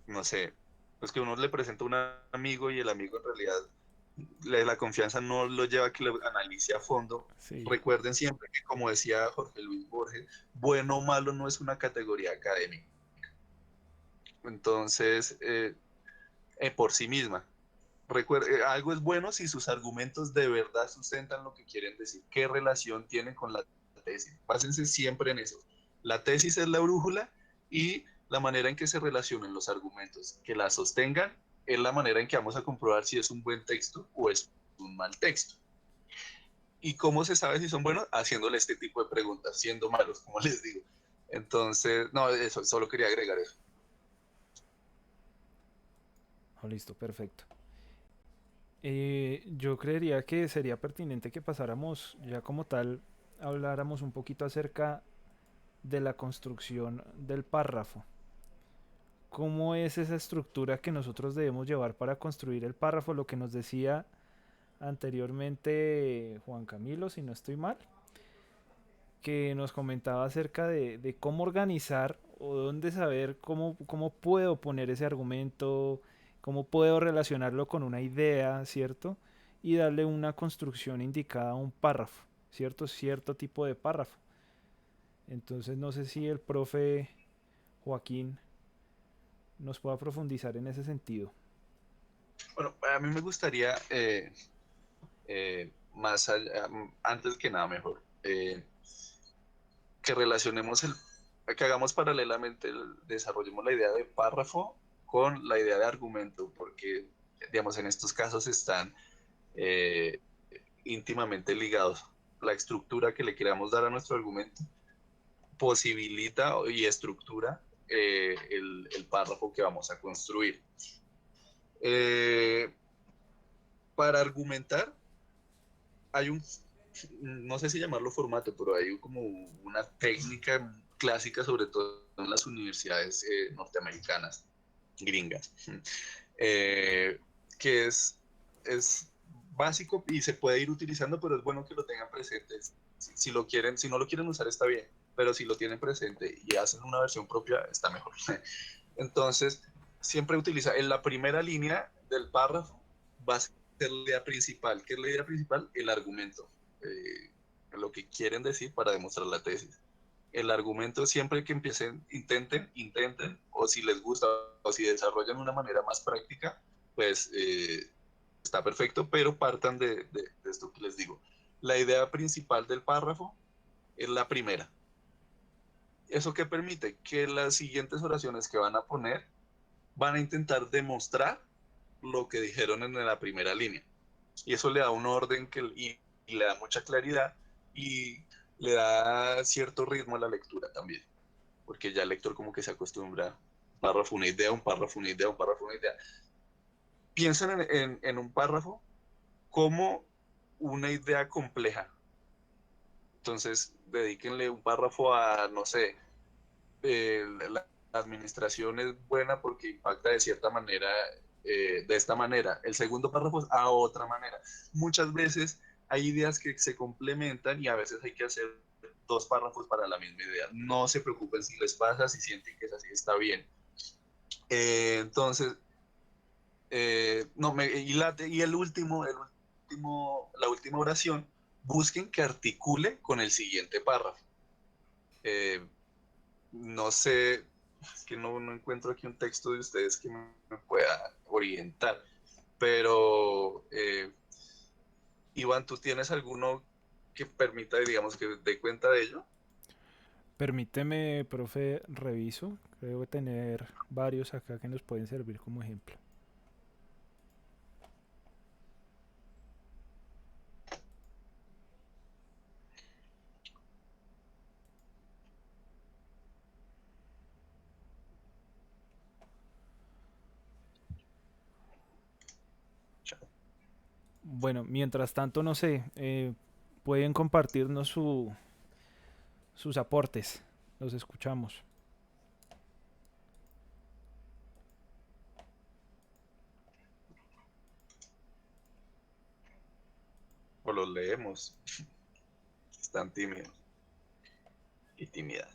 no sé, pues que uno le presenta a un amigo y el amigo en realidad la confianza no lo lleva a que lo analice a fondo. Sí, Recuerden siempre que, como decía Jorge Luis Borges, bueno o malo no es una categoría académica. Entonces, por sí misma. Algo es bueno si sus argumentos de verdad sustentan lo que quieren decir. ¿Qué relación tienen con la tesis? Pásense siempre en eso. La tesis es la brújula y la manera en que se relacionen los argumentos que la sostengan es la manera en que vamos a comprobar si es un buen texto o es un mal texto. ¿Y cómo se sabe si son buenos? Haciéndole este tipo de preguntas, siendo malos, como les digo. Entonces, no, eso, solo quería agregar eso. oh, listo, perfecto. Yo creería que sería pertinente que pasáramos ya como tal, habláramos un poquito acerca de la construcción del párrafo. ¿Cómo es esa estructura que nosotros debemos llevar para construir el párrafo? Lo que nos decía anteriormente Juan Camilo, si no estoy mal, que nos comentaba acerca de cómo organizar o dónde saber cómo puedo poner ese argumento, cómo puedo relacionarlo con una idea, ¿cierto? Y darle una construcción indicada a un párrafo, ¿cierto? Cierto tipo de párrafo. Entonces no sé si el profe Joaquín nos pueda profundizar en ese sentido. Bueno, a mí me gustaría, más allá, antes que nada mejor, que relacionemos que hagamos paralelamente, desarrollemos la idea de párrafo con la idea de argumento, porque, digamos, en estos casos están eh, íntimamente ligados. La estructura que le queramos dar a nuestro argumento posibilita y estructura el párrafo que vamos a construir. Eh, para argumentar, hay un, no sé si llamarlo formato, pero hay como una técnica clásica, sobre todo en las universidades norteamericanas, gringas, eh, que es básico y se puede ir utilizando, pero es bueno que lo tengan presente. Si lo quieren, si no lo quieren usar está bien, pero si lo tienen presente y hacen una versión propia está mejor. Entonces, siempre utiliza en la primera línea del párrafo va a ser la idea principal. ¿Qué es la idea principal? El argumento, lo que quieren decir para demostrar la tesis. El argumento siempre que empiecen, intenten, o si les gusta, o si desarrollan una manera más práctica, pues está perfecto, pero partan de esto que les digo. La idea principal del párrafo es la primera. ¿Eso qué permite? Que las siguientes oraciones que van a poner van a intentar demostrar lo que dijeron en la primera línea. Y eso le da un orden y le da mucha claridad y le da cierto ritmo a la lectura también, porque ya el lector como que se acostumbra, párrafo, una idea, un párrafo, una idea, un párrafo, una idea. Piensan en un párrafo como una idea compleja. Entonces, dedíquenle un párrafo a, no sé, administración es buena porque impacta de cierta manera, de esta manera. El segundo párrafo es a otra manera. Muchas veces hay ideas que se complementan y a veces hay que hacer dos párrafos para la misma idea. No se preocupen si les pasa, si sienten que es así, está bien. Entonces, no, y la última oración, busquen que articule con el siguiente párrafo. Eh, no sé, es que no encuentro aquí un texto de ustedes que me pueda orientar, pero Iván, ¿tú tienes alguno que permita, digamos, que dé cuenta de ello? Permíteme, profe, reviso. Creo tener varios acá que nos pueden servir como ejemplo. Bueno, mientras tanto, no sé, pueden compartirnos sus aportes. Los escuchamos. O los leemos, están tímidos y tímidas.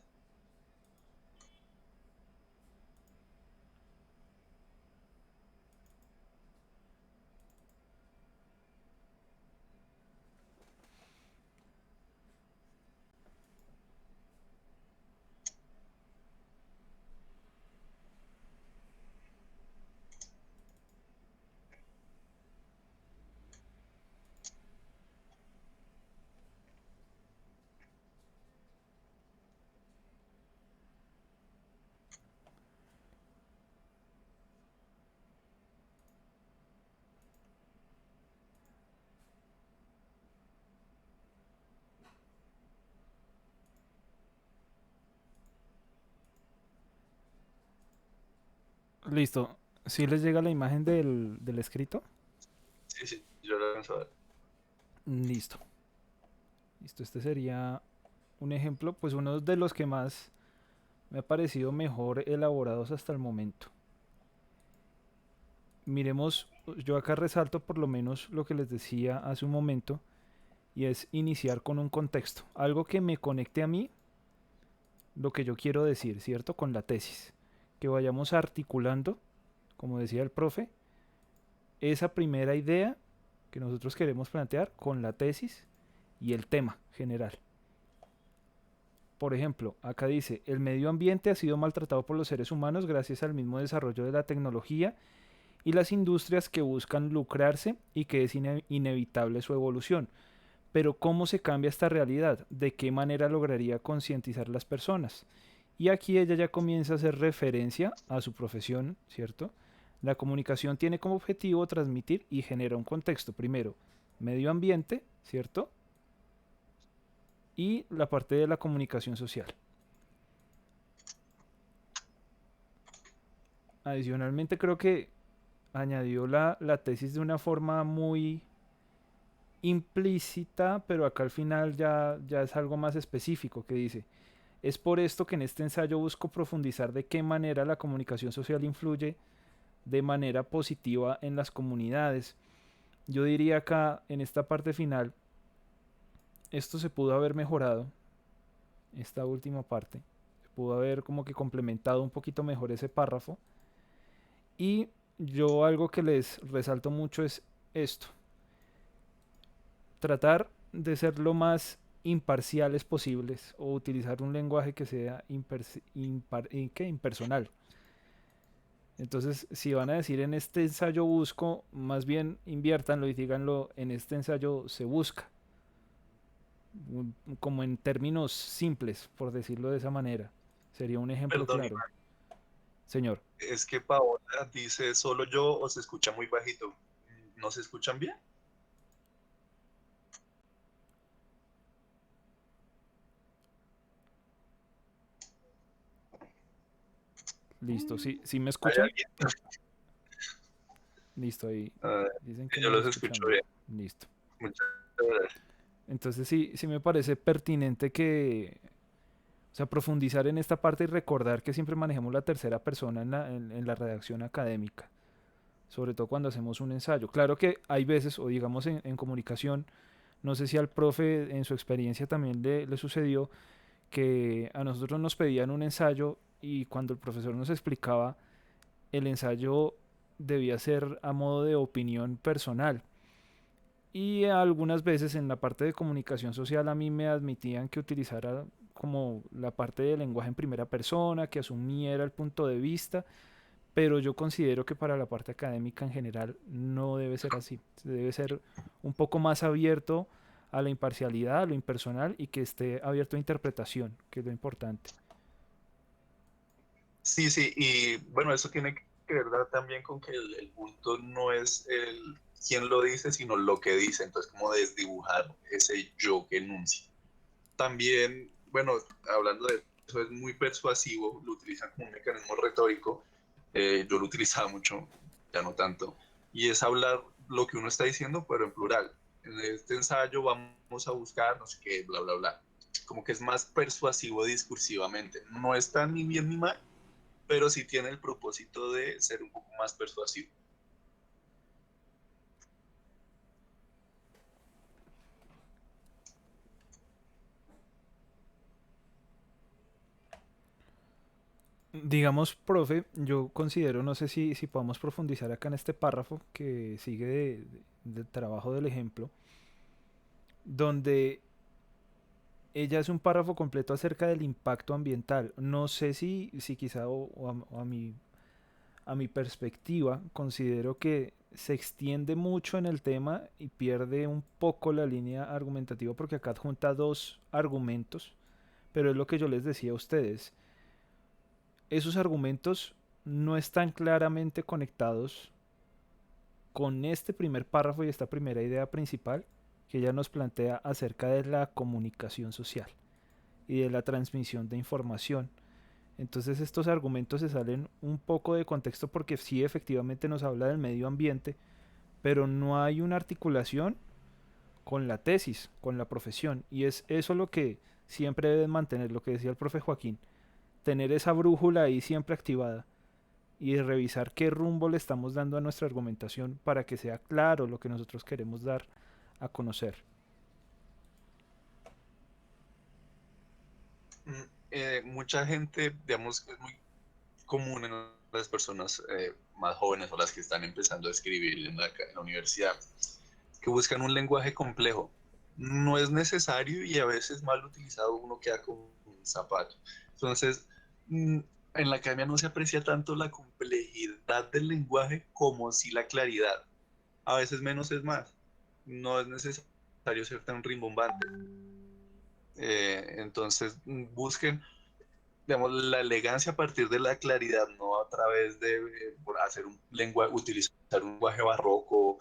Listo. ¿Sí les llega la imagen del escrito? Sí, sí, yo lo alcanzo a ver. Listo. Listo, este sería un ejemplo, pues uno de los que más me ha parecido mejor elaborados hasta el momento. Miremos, yo acá resalto por lo menos lo que les decía hace un momento, y es iniciar con un contexto, algo que me conecte a mí, lo que yo quiero decir, ¿cierto? Con la tesis, que vayamos articulando, como decía el profe, esa primera idea que nosotros queremos plantear con la tesis y el tema general. Por ejemplo, acá dice, el medio ambiente ha sido maltratado por los seres humanos gracias al mismo desarrollo de la tecnología y las industrias que buscan lucrarse y que es inevitable su evolución. Pero ¿cómo se cambia esta realidad? ¿De qué manera lograría concientizar las personas? Y aquí ella ya comienza a hacer referencia a su profesión, ¿cierto? La comunicación tiene como objetivo transmitir y genera un contexto. Primero, medio ambiente, ¿cierto? Y la parte de la comunicación social. Adicionalmente creo que añadió la tesis de una forma muy implícita, pero acá al final ya es algo más específico que dice, es por esto que en este ensayo busco profundizar de qué manera la comunicación social influye de manera positiva en las comunidades. Yo diría acá, en esta parte final, esto se pudo haber mejorado, esta última parte, se pudo haber como que complementado un poquito mejor ese párrafo. Y yo algo que les resalto mucho es esto, tratar de ser lo más imparciales posibles o utilizar un lenguaje que sea impersonal. Entonces, si van a decir en este ensayo busco, más bien inviértanlo y díganlo en este ensayo se busca, como en términos simples, por decirlo de esa manera. Sería un ejemplo Perdón, claro. Señor, es que Paola dice solo yo o se escucha muy bajito. ¿No se escuchan bien? listo. ¿Sí me ¿Hay escuchan? alguien? Listo, ahí Ah, dicen que yo nos los escucho escuchamos. bien. Listo. Muchas gracias. Entonces sí me parece pertinente que O sea, profundizar en esta parte y recordar que siempre manejemos la tercera persona en la redacción académica, sobre todo cuando hacemos un ensayo. Claro que hay veces, o digamos en comunicación, no sé si al profe en su experiencia también le sucedió, que a nosotros nos pedían un ensayo y cuando el profesor nos explicaba, el ensayo debía ser a modo de opinión personal. Y algunas veces en la parte de comunicación social a mí me admitían que utilizara como la parte de lenguaje en primera persona, que asumiera el punto de vista, pero yo considero que para la parte académica en general no debe ser así. Debe ser un poco más abierto a la imparcialidad, a lo impersonal y que esté abierto a interpretación, que es lo importante. Sí, sí, y bueno, eso tiene que ver también con que el punto no es el quién lo dice, sino lo que dice. Entonces, como desdibujar ese yo que enuncia. También, bueno, hablando de eso, es muy persuasivo, lo utilizan como un mecanismo retórico. Yo lo utilizaba mucho, ya no tanto. Y es hablar lo que uno está diciendo, pero en plural. En este ensayo vamos a buscar, no sé qué, bla, bla, bla. Como que es más persuasivo discursivamente. No está ni bien ni mal, pero sí tiene el propósito de ser un poco más persuasivo. Digamos, profe, yo considero, no sé si podamos profundizar acá en este párrafo que sigue del trabajo del ejemplo, donde ella es un párrafo completo acerca del impacto ambiental. No sé si quizá o a mi perspectiva considero que se extiende mucho en el tema y pierde un poco la línea argumentativa porque acá adjunta dos argumentos, pero es lo que yo les decía a ustedes. Esos argumentos no están claramente conectados con este primer párrafo y esta primera idea principal que ella nos plantea acerca de la comunicación social y de la transmisión de información. Entonces estos argumentos se salen un poco de contexto porque sí efectivamente nos habla del medio ambiente, pero no hay una articulación con la tesis, con la profesión. Y es eso lo que siempre deben mantener, lo que decía el profe Joaquín, tener esa brújula ahí siempre activada y de revisar qué rumbo le estamos dando a nuestra argumentación para que sea claro lo que nosotros queremos dar a conocer. Mucha gente, digamos, que es muy común en las personas más jóvenes o las que están empezando a escribir en la universidad, que buscan un lenguaje complejo. No es necesario y a veces mal utilizado uno queda como un zapato. Entonces, en la academia no se aprecia tanto la complejidad del lenguaje como sí la claridad. A veces menos es más. No es necesario ser tan rimbombante. Entonces, busquen, digamos, la elegancia a partir de la claridad, no a través de por hacer un lenguaje, utilizar un lenguaje barroco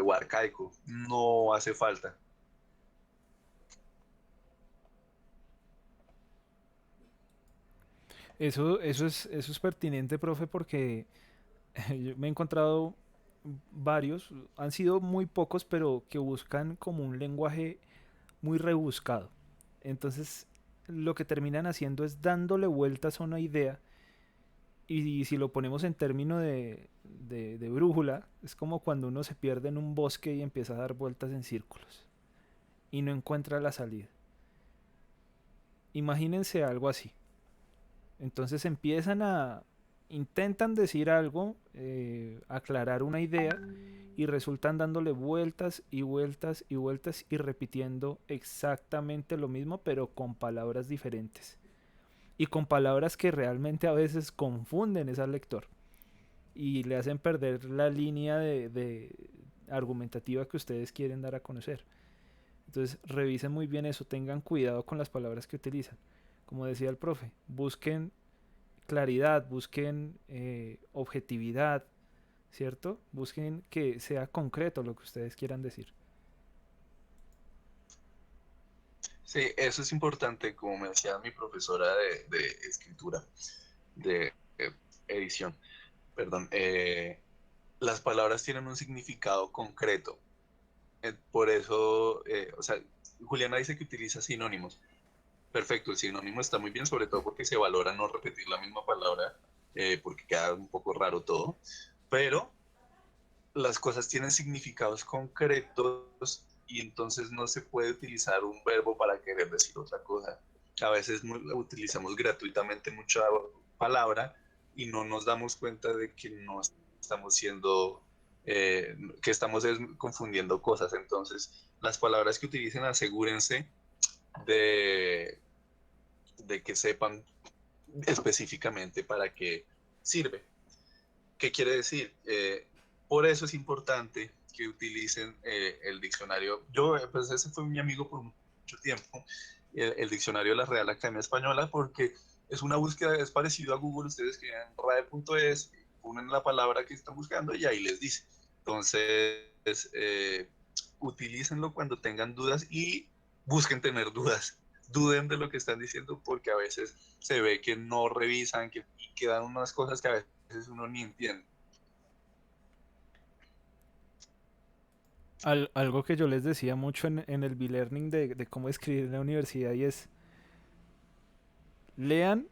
o arcaico. No hace falta. Eso es pertinente, profe, porque yo me he encontrado varios, han sido muy pocos, pero que buscan como un lenguaje muy rebuscado. Entonces, lo que terminan haciendo es dándole vueltas a una idea y si lo ponemos en términos de brújula, es como cuando uno se pierde en un bosque y empieza a dar vueltas en círculos y no encuentra la salida. Imagínense algo así. Entonces intentan decir algo, aclarar una idea y resultan dándole vueltas y vueltas y vueltas y repitiendo exactamente lo mismo pero con palabras diferentes y con palabras que realmente a veces confunden ese lector y le hacen perder la línea de argumentativa que ustedes quieren dar a conocer. Entonces revisen muy bien eso, tengan cuidado con las palabras que utilizan. Como decía el profe, busquen claridad, busquen objetividad, ¿cierto? Busquen que sea concreto lo que ustedes quieran decir. Sí, eso es importante, como me decía mi profesora de escritura, de edición, perdón. Las palabras tienen un significado concreto. Por eso, o sea, Juliana dice que utiliza sinónimos. Perfecto, el sinónimo está muy bien, sobre todo porque se valora no repetir la misma palabra, porque queda un poco raro todo, pero las cosas tienen significados concretos y entonces no se puede utilizar un verbo para querer decir otra cosa. A veces utilizamos gratuitamente mucha palabra y no nos damos cuenta de que no estamos siendo, que estamos confundiendo cosas. Entonces, las palabras que utilicen, asegúrense de, de que sepan específicamente para qué sirve. ¿Qué quiere decir? Por eso es importante que utilicen el diccionario. Yo, pues ese fue mi amigo por mucho tiempo, el diccionario de la Real Academia Española, porque es una búsqueda, es parecido a Google, ustedes escriben RAE.es, ponen la palabra que están buscando y ahí les dice. Entonces, utilícenlo cuando tengan dudas y busquen tener dudas. Duden de lo que están diciendo porque a veces se ve que no revisan, que y quedan unas cosas que a veces uno ni entiende. Algo que yo les decía mucho en el B-Learning de cómo escribir en la universidad y es lean,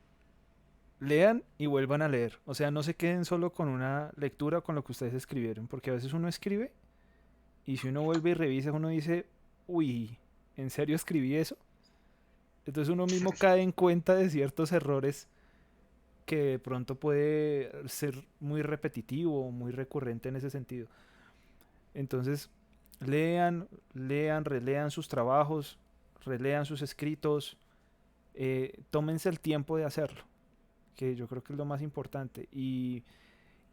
lean y vuelvan a leer. O sea, no se queden solo con una lectura o con lo que ustedes escribieron, porque a veces uno escribe y si uno vuelve y revisa, uno dice, uy, ¿en serio escribí eso? Entonces uno mismo cae en cuenta de ciertos errores que de pronto puede ser muy repetitivo o muy recurrente en ese sentido. Entonces, lean, lean, relean sus trabajos, relean sus escritos, tómense el tiempo de hacerlo, que yo creo que es lo más importante. Y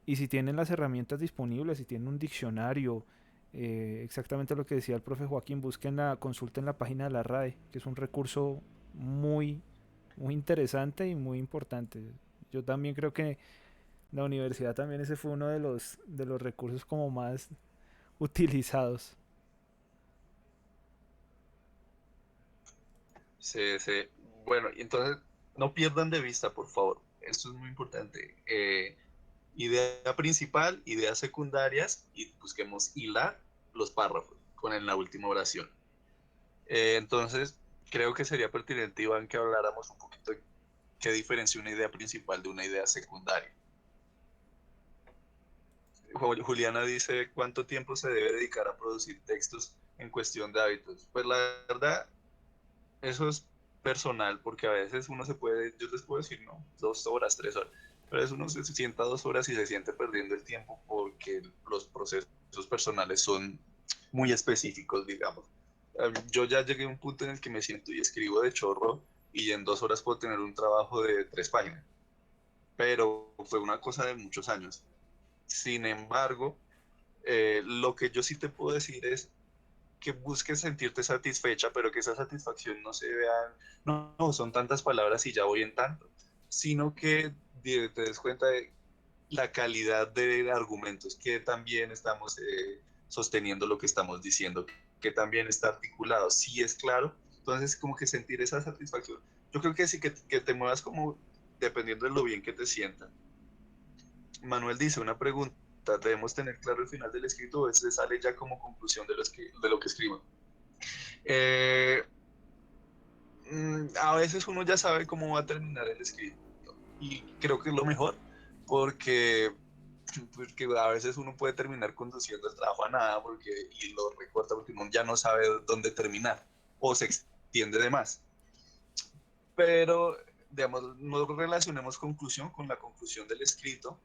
si tienen las herramientas disponibles, si tienen un diccionario, exactamente lo que decía el profe Joaquín, busquen consulten la página de la RAE, que es un recurso muy, muy interesante y muy importante. Yo también creo que la universidad también ese fue uno de los recursos como más utilizados. Sí, sí. Bueno, y entonces no pierdan de vista, por favor. Esto es muy importante. Idea principal, ideas secundarias y busquemos hilar los párrafos con la última oración. Entonces, creo que sería pertinente, Iván, que habláramos un poquito de qué diferencia una idea principal de una idea secundaria. Juliana dice, ¿cuánto tiempo se debe dedicar a producir textos en cuestión de hábitos? Pues la verdad, eso es personal, porque a veces uno se puede, yo les puedo decir, no, 2 horas, 3 horas, pero a veces uno se sienta 2 horas y se siente perdiendo el tiempo porque los procesos personales son muy específicos, digamos. Yo ya llegué a un punto en el que me siento y escribo de chorro y en 2 horas puedo tener un trabajo de 3 páginas, pero fue una cosa de muchos años. Sin embargo, lo que yo sí te puedo decir es que busques sentirte satisfecha, pero que esa satisfacción no se vea, no, no, son tantas palabras y ya voy en tanto, sino que te des cuenta de la calidad de argumentos, que también estamos sosteniendo lo que estamos diciendo, que también está articulado, si es claro, entonces como que sentir esa satisfacción. Yo creo que sí que te muevas como dependiendo de lo bien que te sientas. Manuel dice una pregunta, ¿debemos tener claro el final del escrito o ese sale ya como conclusión de lo que escribo? Eh, a veces uno ya sabe cómo va a terminar el escrito y creo que es lo mejor porque, porque a veces uno puede terminar conduciendo el trabajo a nada porque, y lo recorta porque uno ya no sabe dónde terminar o se extiende de más. Pero, digamos, no relacionemos conclusión con la conclusión del escrito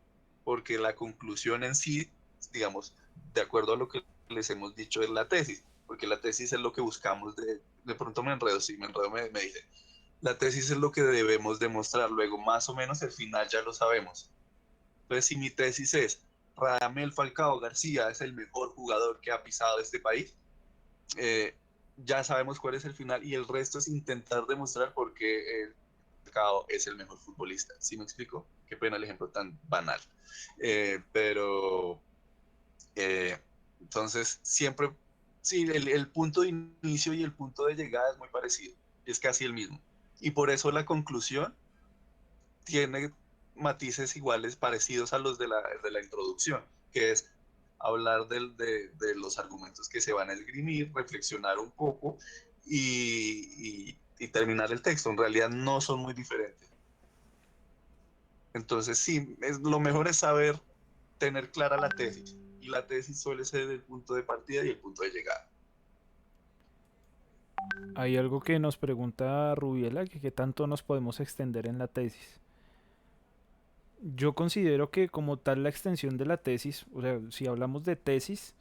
porque la conclusión en sí, digamos, de acuerdo a lo que les hemos dicho es la tesis, porque la tesis es lo que buscamos de pronto me enredo, si me enredo me dice, la tesis es lo que debemos demostrar, luego más o menos el final ya lo sabemos. Entonces, si mi tesis es Radamel Falcao García es el mejor jugador que ha pisado este país, eh, ya sabemos cuál es el final y el resto es intentar demostrar por qué Falcao es el mejor futbolista. ¿Sí me explico? Qué pena el ejemplo tan banal. Pero eh, entonces siempre, sí, el punto de inicio y el punto de llegada es muy parecido, es casi el mismo. Y por eso la conclusión tiene matices iguales, parecidos a los de la introducción, que es hablar de los argumentos que se van a esgrimir, reflexionar un poco y, y terminar el texto. En realidad no son muy diferentes. Entonces sí, lo mejor es saber tener clara la tesis. Y la tesis suele ser el punto de partida y el punto de llegada. Hay algo que nos pregunta Rubiela, que qué tanto nos podemos extender en la tesis. Yo considero que como tal la extensión de la tesis, o sea, si hablamos de tesis,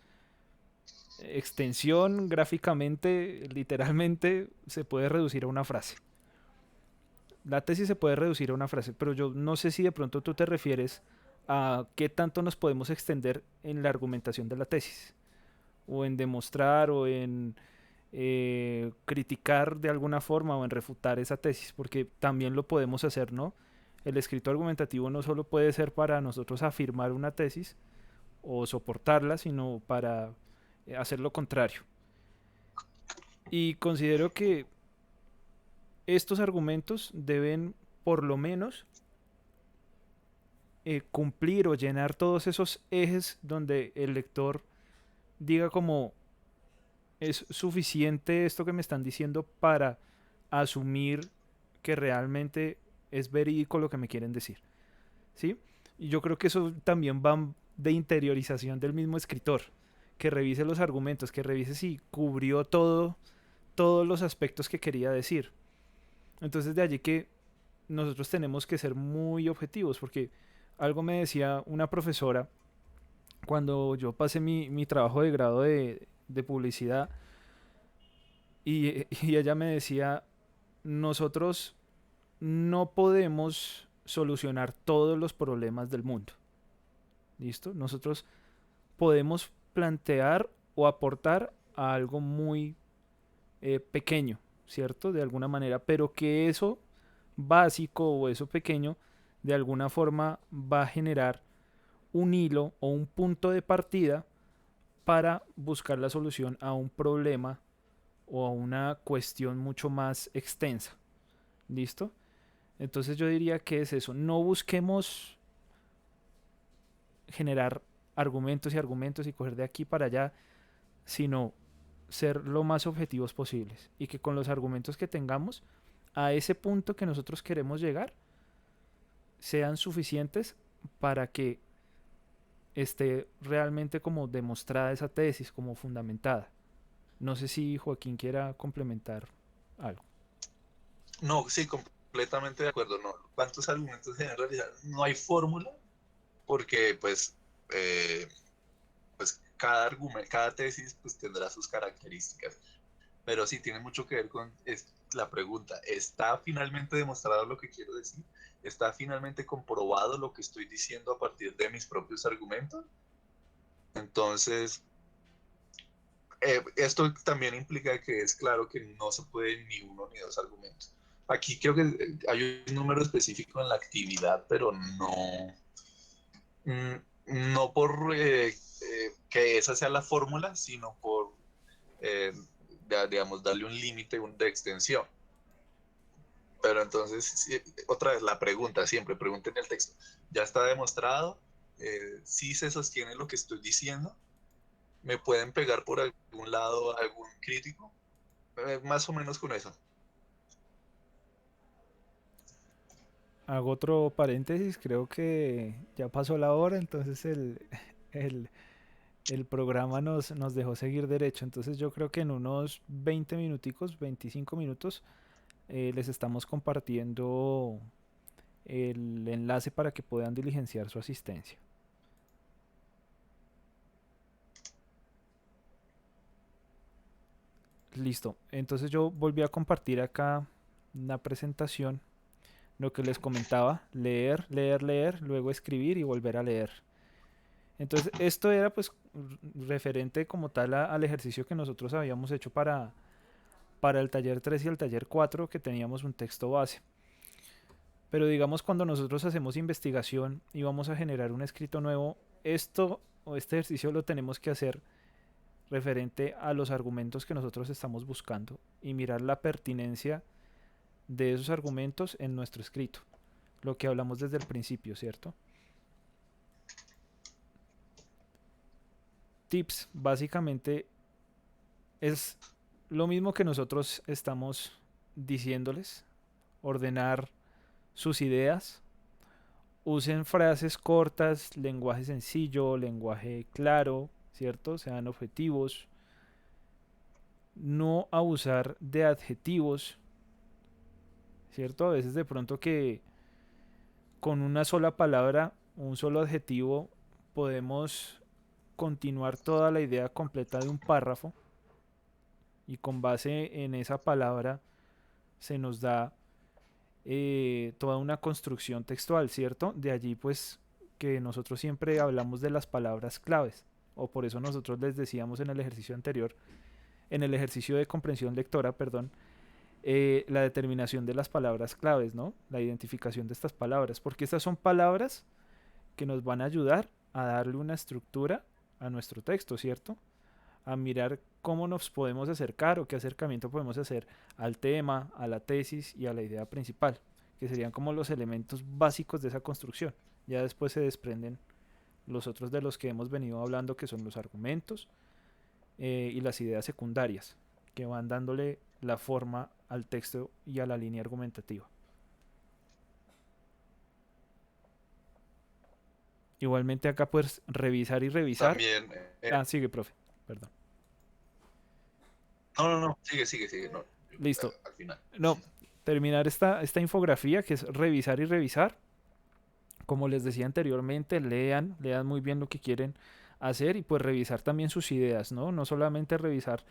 extensión gráficamente, literalmente, se puede reducir a una frase. La tesis se puede reducir a una frase, pero yo no sé si de pronto tú te refieres a qué tanto nos podemos extender en la argumentación de la tesis, o en demostrar, o en criticar de alguna forma, o en refutar esa tesis, porque también lo podemos hacer, ¿no? El escrito argumentativo no solo puede ser para nosotros afirmar una tesis o soportarla, sino para hacer lo contrario. Y considero que estos argumentos deben por lo menos cumplir o llenar todos esos ejes donde el lector diga como es suficiente esto que me están diciendo para asumir que realmente es verídico lo que me quieren decir, ¿sí? Y yo creo que eso también va de interiorización del mismo escritor, que revise los argumentos, que revise si cubrió todos los aspectos que quería decir. Entonces de allí que nosotros tenemos que ser muy objetivos, porque algo me decía una profesora cuando yo pasé mi trabajo de grado de publicidad, y ella me decía, nosotros no podemos solucionar todos los problemas del mundo. ¿Listo? Nosotros podemos plantear o aportar a algo muy pequeño, ¿cierto? De alguna manera, pero que eso básico o eso pequeño de alguna forma va a generar un hilo o un punto de partida para buscar la solución a un problema o a una cuestión mucho más extensa. ¿Listo? Entonces yo diría que es eso. No busquemos generar argumentos y argumentos y coger de aquí para allá, sino ser lo más objetivos posibles y que con los argumentos que tengamos a ese punto que nosotros queremos llegar sean suficientes para que esté realmente como demostrada esa tesis, como fundamentada. No sé si Joaquín quiera complementar algo. No, sí, completamente de acuerdo. No, ¿cuántos argumentos se deben realizar? No hay fórmula porque eh, pues cada argumento, cada tesis pues tendrá sus características, pero sí tiene mucho que ver con la pregunta, ¿está finalmente demostrado lo que quiero decir? ¿Está finalmente comprobado lo que estoy diciendo a partir de mis propios argumentos? Entonces, esto también implica que es claro que no se puede ni uno ni dos argumentos. Aquí creo que hay un número específico en la actividad, pero no, no por que esa sea la fórmula, sino por, eh, digamos, darle un límite de extensión. Pero entonces, sí, otra vez, la pregunta, siempre pregunten el texto. ¿Ya está demostrado? ¿Sí se sostiene lo que estoy diciendo? ¿Me pueden pegar por algún lado algún crítico? Más o menos con eso. Hago otro paréntesis, creo que ya pasó la hora, entonces el, el programa nos dejó seguir derecho, entonces yo creo que en unos 20 minuticos, 25 minutos, les estamos compartiendo el enlace para que puedan diligenciar su asistencia. Listo, entonces yo volví a compartir acá una presentación, lo que les comentaba, leer, leer, leer, luego escribir y volver a leer. Entonces esto era pues referente como tal al ejercicio que nosotros habíamos hecho para el taller 3 y el taller 4, que teníamos un texto base. Pero digamos cuando nosotros hacemos investigación y vamos a generar un escrito nuevo, esto o este ejercicio lo tenemos que hacer referente a los argumentos que nosotros estamos buscando y mirar la pertinencia de esos argumentos en nuestro escrito. Lo que hablamos desde el principio, ¿cierto? Tips, básicamente es lo mismo que nosotros estamos diciéndoles, ordenar sus ideas, usen frases cortas, lenguaje sencillo, lenguaje claro, ¿cierto? Sean objetivos, no abusar de adjetivos, ¿cierto? A veces de pronto que con una sola palabra, un solo adjetivo, podemos continuar toda la idea completa de un párrafo y con base en esa palabra se nos da toda una construcción textual, ¿cierto? De allí pues que nosotros siempre hablamos de las palabras claves, o por eso nosotros les decíamos en el ejercicio anterior, en el ejercicio de comprensión lectora, perdón, la determinación de las palabras claves, ¿no? La identificación de estas palabras, porque estas son palabras que nos van a ayudar a darle una estructura a nuestro texto, ¿cierto? A mirar cómo nos podemos acercar o qué acercamiento podemos hacer al tema, a la tesis y a la idea principal, que serían como los elementos básicos de esa construcción. Ya después se desprenden los otros de los que hemos venido hablando, que son los argumentos y las ideas secundarias, que van dándole la forma al texto y a la línea argumentativa. Igualmente acá puedes revisar y revisar. También, Sigue, profe. Perdón. no, sigue, no, Listo. al final. No, terminar esta infografía que es revisar y revisar. Como les decía anteriormente, lean muy bien lo que quieren hacer y pues revisar también sus ideas, ¿no? No solamente revisar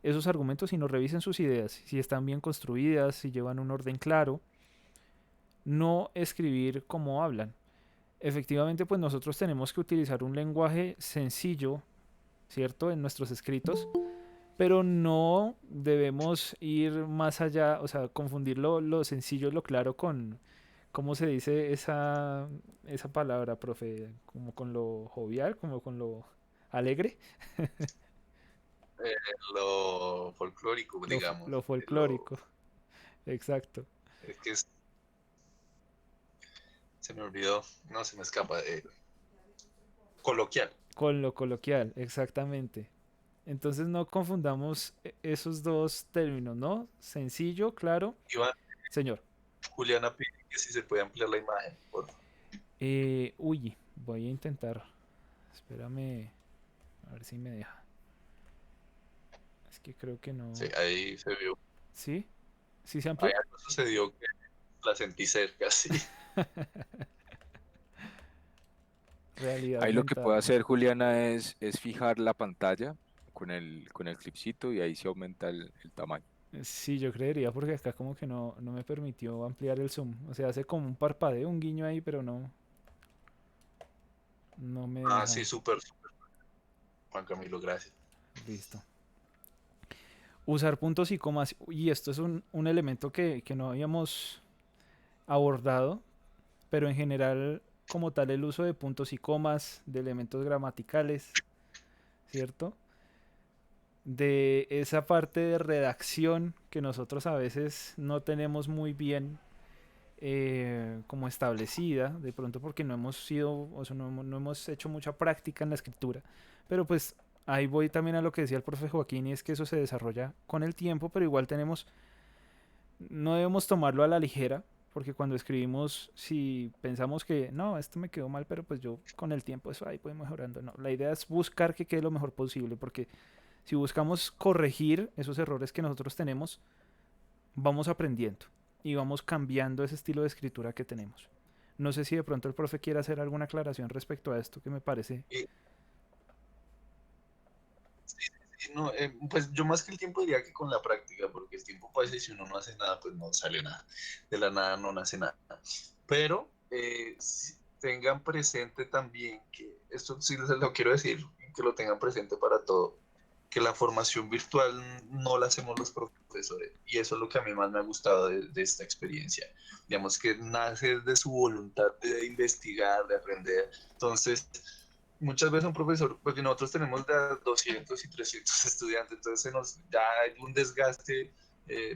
esos argumentos, sino revisen sus ideas, si están bien construidas, si llevan un orden claro. No escribir como hablan. Efectivamente, pues nosotros tenemos que utilizar un lenguaje sencillo, ¿cierto? En nuestros escritos, pero no debemos ir más allá, o sea, confundir lo sencillo, lo claro con, ¿cómo se dice esa palabra, profe? Como con lo jovial, como con lo alegre, Eh, lo folclórico, digamos. lo folclórico, exacto. Es que se me olvidó, no se me escapa. Coloquial. Con lo coloquial, exactamente. Entonces no confundamos esos dos términos, ¿no? Sencillo, claro. Iván, Señor. Juliana pide que si se puede ampliar la imagen, por favor. Voy a intentar. Espérame, a ver si me deja. Es que creo que no. Sí, ahí se vio. ¿Sí? ¿Sí se Ahí amplió? algo sucedió que la sentí cerca, sí. Realidad Ahí lo que puede aumentada. hacer Juliana es fijar la pantalla con el clipcito y ahí se aumenta el tamaño. Sí, yo creería porque acá como que no me permitió ampliar el zoom. O sea, hace como un parpadeo, un guiño ahí, pero no me Ah, deja. sí, súper, súper. Juan Camilo, gracias. Listo. Usar puntos y comas. Y esto es un elemento que no habíamos abordado, pero en general, como tal, el uso de puntos y comas, de elementos gramaticales, ¿cierto? De esa parte de redacción que nosotros a veces no tenemos muy bien como establecida, de pronto porque no hemos sido, o sea, no hemos hecho mucha práctica en la escritura, pero pues ahí voy también a lo que decía el profe Joaquín y es que eso se desarrolla con el tiempo, pero igual no debemos tomarlo a la ligera, porque cuando escribimos, si pensamos que no, esto me quedó mal, pero pues yo con el tiempo eso ahí voy mejorando, no, la idea es buscar que quede lo mejor posible, porque si buscamos corregir esos errores que nosotros tenemos, vamos aprendiendo y vamos cambiando ese estilo de escritura que tenemos. No sé si de pronto el profe quiere hacer alguna aclaración respecto a esto que me parece. Y, sí, no, pues yo más que el tiempo diría que con la práctica, porque el tiempo pasa y si uno no hace nada, pues no sale nada. De la nada no nace nada. Pero tengan presente también que, esto sí les lo quiero decir, que lo tengan presente para todo, que la formación virtual no la hacemos los profesores. Y eso es lo que a mí más me ha gustado de esta experiencia. Digamos que nace de su voluntad de investigar, de aprender. Entonces, muchas veces un profesor, porque nosotros tenemos de 200 y 300 estudiantes, entonces ya hay un desgaste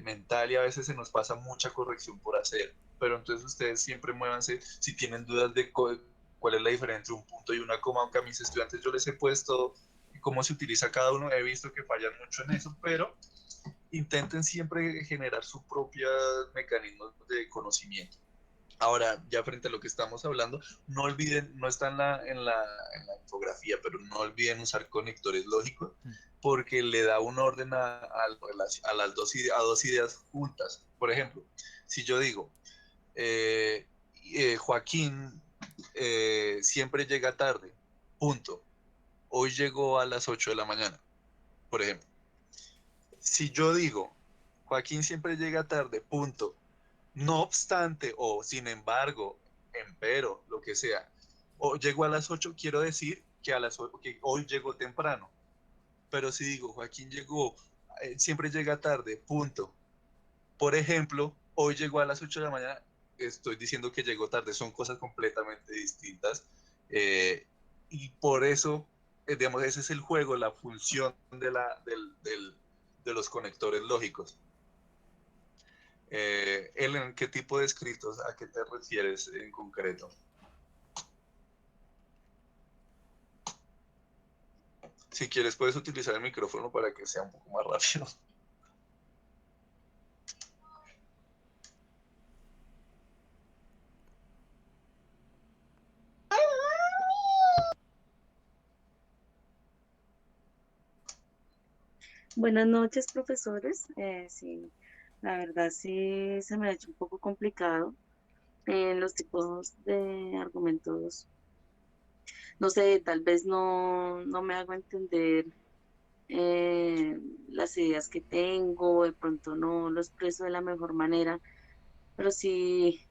mental y a veces se nos pasa mucha corrección por hacer. Pero entonces ustedes siempre muévanse si tienen dudas de cuál es la diferencia entre un punto y una coma, aunque a mis estudiantes yo les he puesto cómo se utiliza cada uno, he visto que fallan mucho en eso, pero intenten siempre generar sus propios mecanismos de conocimiento. Ahora, ya frente a lo que estamos hablando, no olviden, no está en la infografía, pero no olviden usar conectores lógicos porque le da un orden a las dos ideas juntas. Por ejemplo, si yo digo, eh, Joaquín siempre llega tarde, punto. Hoy llegó a las 8 de la mañana, por ejemplo. Si yo digo, Joaquín siempre llega tarde, punto. No obstante, o sin embargo, empero, lo que sea, o llegó a las 8, quiero decir que, que hoy llegó temprano. Pero si digo, Joaquín llegó, siempre llega tarde, punto. Por ejemplo, hoy llegó a las 8 de la mañana, estoy diciendo que llegó tarde, son cosas completamente distintas. Y por eso, digamos, ese es el juego, la función de los conectores lógicos. Ellen, ¿qué tipo de escritos, a qué te refieres en concreto? Si quieres, puedes utilizar el micrófono para que sea un poco más rápido. Buenas noches, profesores. Sí, la verdad sí se me ha hecho un poco complicado en los tipos de argumentos. No sé, tal vez no me hago entender eh, las ideas que tengo, de pronto no lo expreso de la mejor manera, pero sí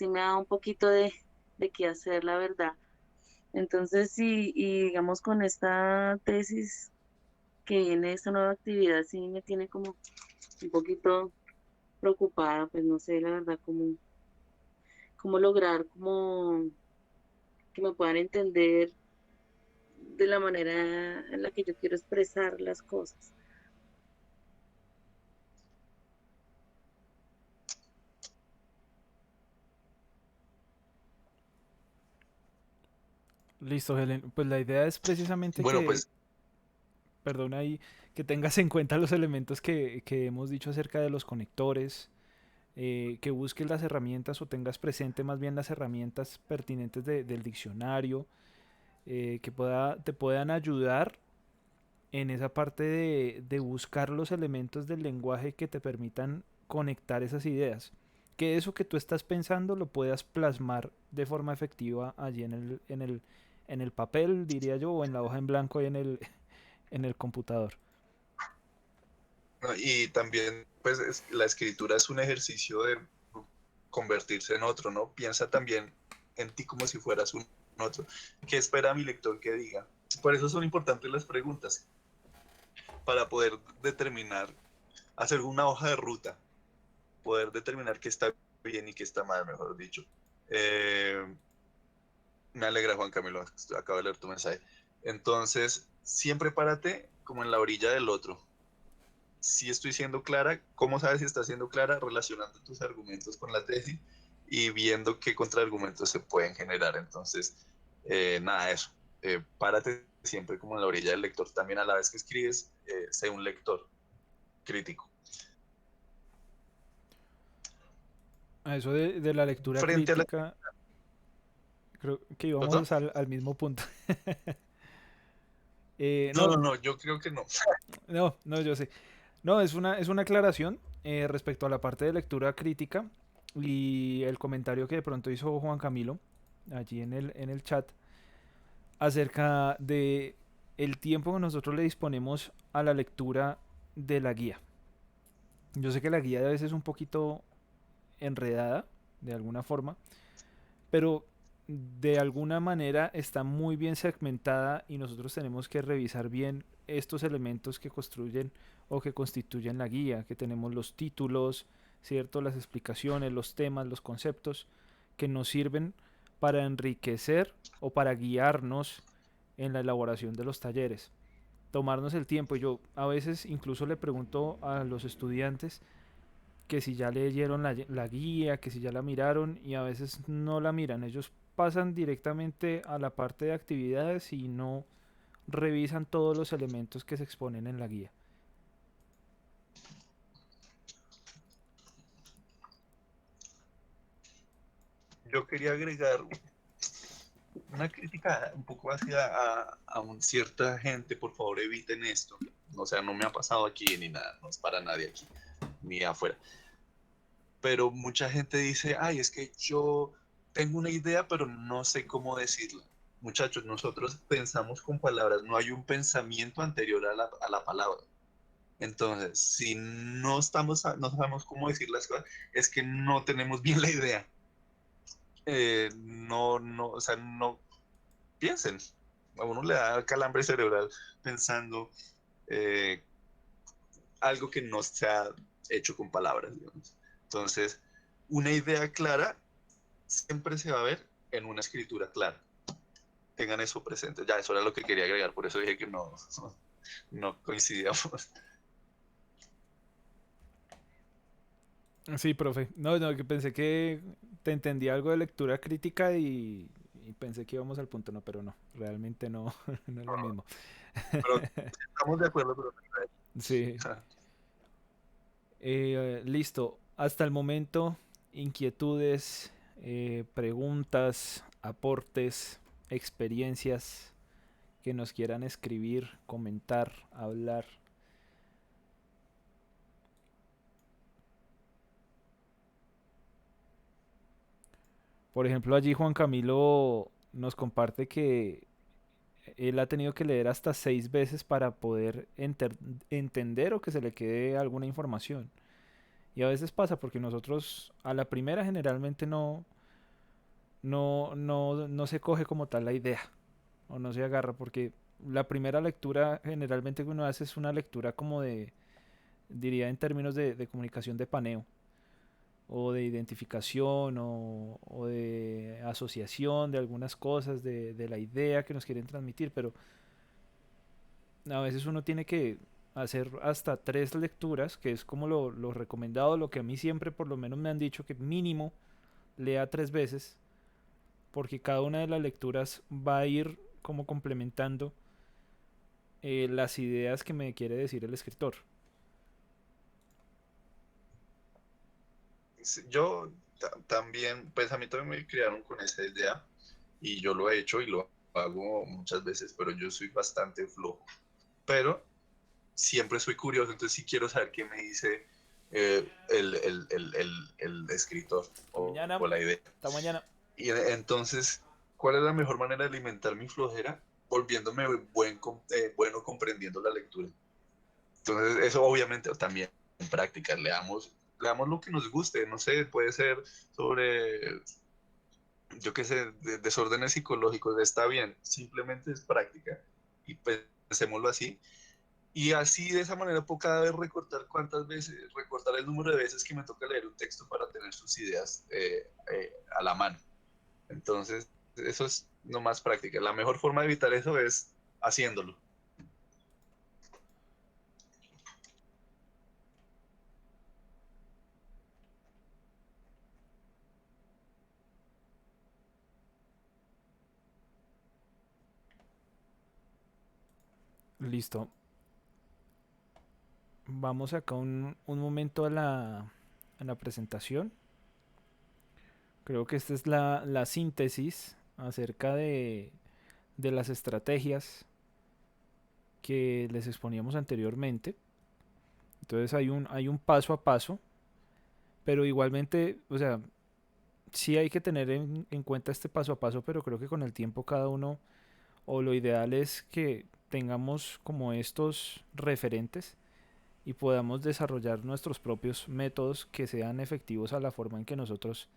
me da un poquito de qué hacer, la verdad. Entonces, sí, y digamos con esta tesis que viene, esta nueva actividad, sí me tiene como un poquito preocupada, pues no sé la verdad cómo lograr como que me puedan entender de la manera en la que yo quiero expresar las cosas. Listo, Helen. Pues la idea es precisamente Bueno, que, pues, perdona ahí, que tengas en cuenta los elementos que hemos dicho acerca de los conectores, que busques las herramientas o tengas presente más bien las herramientas pertinentes del diccionario, que te puedan ayudar en esa parte de buscar los elementos del lenguaje que te permitan conectar esas ideas. Que eso que tú estás pensando lo puedas plasmar de forma efectiva allí en el papel, diría yo, o en la hoja en blanco y en el computador. ¿no? Y también, pues, la escritura es un ejercicio de convertirse en otro, ¿no? Piensa también en ti como si fueras un otro. ¿Qué espera mi lector que diga? Por eso son importantes las preguntas, para poder determinar, hacer una hoja de ruta, poder determinar qué está bien y qué está mal, mejor dicho. Eh, Me alegra, Juan Camilo, acabo de leer tu mensaje. Entonces, siempre párate como en la orilla del otro. Si estoy siendo clara, ¿cómo sabes si estás siendo clara? Relacionando tus argumentos con la tesis y viendo qué contraargumentos se pueden generar. Entonces, nada, eso. Párate siempre como en la orilla del lector. También a la vez que escribes, sé un lector crítico. A eso de la lectura Frente a la... crítica, creo que ¿Perdón? íbamos al mismo punto. No, No, no, no, yo creo que no. no, yo sé. No, es una aclaración respecto a la parte de lectura crítica y el comentario que de pronto hizo Juan Camilo allí en el chat acerca de el tiempo que nosotros le disponemos a la lectura de la guía. Yo sé que la guía a veces es un poquito enredada, de alguna forma, pero de alguna manera está muy bien segmentada y nosotros tenemos que revisar bien estos elementos que construyen o que constituyen la guía, que tenemos los títulos, ¿cierto? Las explicaciones, los temas, los conceptos que nos sirven para enriquecer o para guiarnos en la elaboración de los talleres. Tomarnos el tiempo. Yo a veces incluso le pregunto a los estudiantes que si ya leyeron la guía, que si ya la miraron y a veces no la miran. Ellos pasan directamente a la parte de actividades y no revisan todos los elementos que se exponen en la guía. yo quería agregar una crítica un poco hacia a cierta gente. Por favor, eviten esto. O sea, no me ha pasado aquí ni nada, no es para nadie aquí, ni afuera. Pero mucha gente dice, ay, es que yo tengo una idea, pero no sé cómo decirla. Muchachos, nosotros pensamos con palabras, no hay un pensamiento anterior a la palabra. Entonces, si no estamos, no sabemos cómo decir las cosas, es que no tenemos bien la idea. No, o sea, no piensen. A uno le da calambre cerebral pensando eh, algo que no se ha hecho con palabras, digamos. Entonces, una idea clara siempre se va a ver en una escritura clara. Tengan eso presente. Ya, eso era lo que quería agregar, por eso dije que no coincidíamos. Sí, profe. No, no, que pensé que te entendía algo de lectura crítica y pensé que íbamos al punto, no, pero no, realmente no, no es lo mismo. Pero estamos de acuerdo, pero Sí, listo. Hasta el momento, inquietudes, preguntas, aportes, experiencias que nos quieran escribir, comentar, hablar. Por ejemplo, allí Juan Camilo nos comparte que él ha tenido que leer hasta 6 veces para poder entender o que se le quede alguna información. Y a veces pasa porque nosotros a la primera generalmente no se coge como tal la idea o no se agarra porque la primera lectura generalmente que uno hace es una lectura como de, diría en términos de comunicación de paneo o de identificación o de asociación de algunas cosas, de la idea que nos quieren transmitir, pero a veces uno tiene que hacer hasta 3 lecturas, que es como lo recomendado, lo que a mí siempre por lo menos me han dicho que mínimo lea 3 veces, porque cada una de las lecturas va a ir como complementando las ideas que me quiere decir el escritor. yo también, pues a mí también me criaron con esa idea y yo lo he hecho y lo hago muchas veces, pero yo soy bastante flojo. Pero siempre soy curioso, entonces sí quiero saber qué me dice el escritor Hasta mañana. o la idea. Hasta mañana. Y entonces, ¿cuál es la mejor manera de alimentar mi flojera? Volviéndome bueno comprendiendo la lectura. Entonces, eso obviamente también en práctica, leamos lo que nos guste, no sé, puede ser sobre, yo qué sé, desórdenes psicológicos, está bien, simplemente es práctica y pensémoslo así. Y así de esa manera puedo cada vez recortar el número de veces que me toca leer un texto para tener sus ideas a la mano. Entonces, eso es no más práctica. La mejor forma de evitar eso es haciéndolo. Listo. Vamos acá un momento a la presentación. Creo que esta es la síntesis acerca de las estrategias que les exponíamos anteriormente. Entonces hay un paso a paso, pero igualmente, o sea, sí hay que tener en cuenta este paso a paso, pero creo que con el tiempo cada uno, o lo ideal es que tengamos como estos referentes y podamos desarrollar nuestros propios métodos que sean efectivos a la forma en que nosotros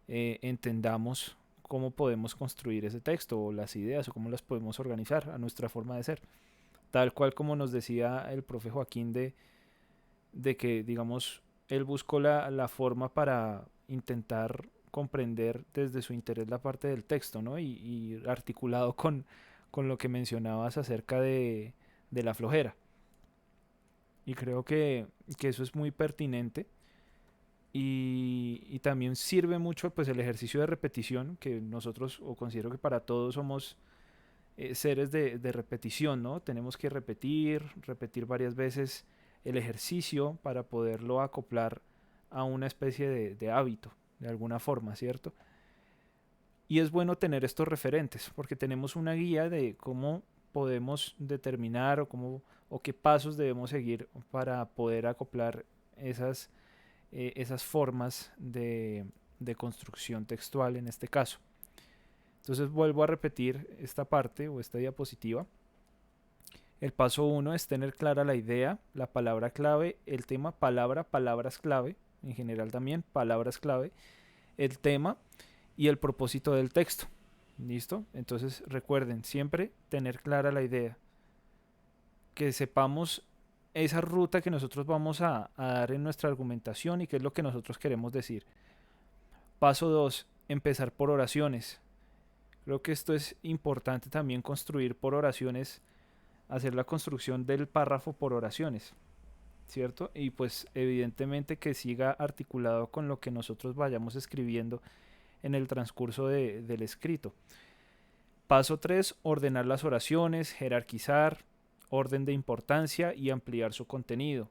entendamos cómo podemos construir ese texto o las ideas o cómo las podemos organizar a nuestra forma de ser. Tal cual como nos decía el profe Joaquín de que, digamos, él buscó la forma para intentar comprender desde su interés la parte del texto, ¿no? Y articulado con lo que mencionabas acerca de la flojera. Y creo que eso es muy pertinente y también sirve mucho pues el ejercicio de repetición que nosotros o considero que para todos somos seres de repetición, ¿no? Tenemos que repetir varias veces el ejercicio para poderlo acoplar a una especie de hábito, de alguna forma, ¿cierto? Y es bueno tener estos referentes porque tenemos una guía de cómo podemos determinar o qué pasos debemos seguir para poder acoplar esas formas de construcción textual en este caso. Entonces vuelvo a repetir esta parte o esta diapositiva. El paso 1 es tener clara la idea, la palabra clave, el tema, palabras clave, en general también palabras clave, el tema y el propósito del texto. ¿Listo? Entonces recuerden siempre tener clara la idea, que sepamos esa ruta que nosotros vamos a dar en nuestra argumentación y qué es lo que nosotros queremos decir. Paso 2, empezar por oraciones. Creo que esto es importante también, construir por oraciones, hacer la construcción del párrafo por oraciones, ¿cierto? Y pues evidentemente que siga articulado con lo que nosotros vayamos escribiendo en el transcurso del escrito. Paso 3, ordenar las oraciones, jerarquizar, orden de importancia y ampliar su contenido.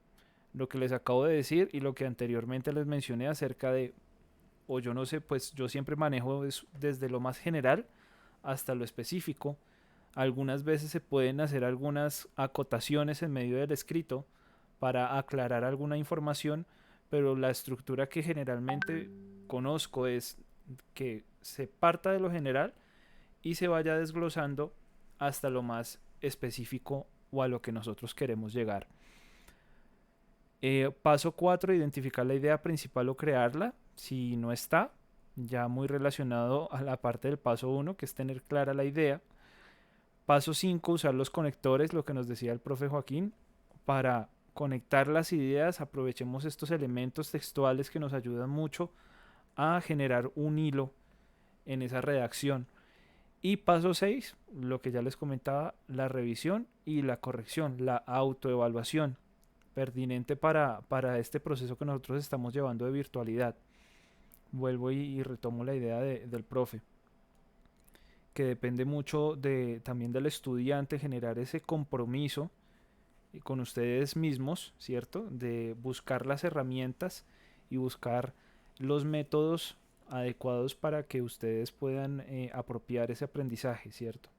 Lo que les acabo de decir y lo que anteriormente les mencioné acerca de, o yo no sé, pues yo siempre manejo desde lo más general hasta lo específico. Algunas veces se pueden hacer algunas acotaciones en medio del escrito para aclarar alguna información, pero la estructura que generalmente conozco es que se parta de lo general y se vaya desglosando hasta lo más específico o a lo que nosotros queremos llegar. Paso 4, identificar la idea principal o crearla. Si no está, ya muy relacionado a la parte del paso 1, que es tener clara la idea. Paso 5, usar los conectores, lo que nos decía el profe Joaquín, para conectar las ideas. Aprovechemos estos elementos textuales que nos ayudan mucho a generar un hilo en esa redacción. Y paso 6, lo que ya les comentaba, la revisión y la corrección, la autoevaluación, pertinente para este proceso que nosotros estamos llevando de virtualidad. Vuelvo y retomo la idea del profe, que depende mucho también del estudiante generar ese compromiso con ustedes mismos, ¿cierto? De buscar las herramientas y buscar los métodos adecuados para que ustedes puedan apropiar ese aprendizaje, ¿cierto?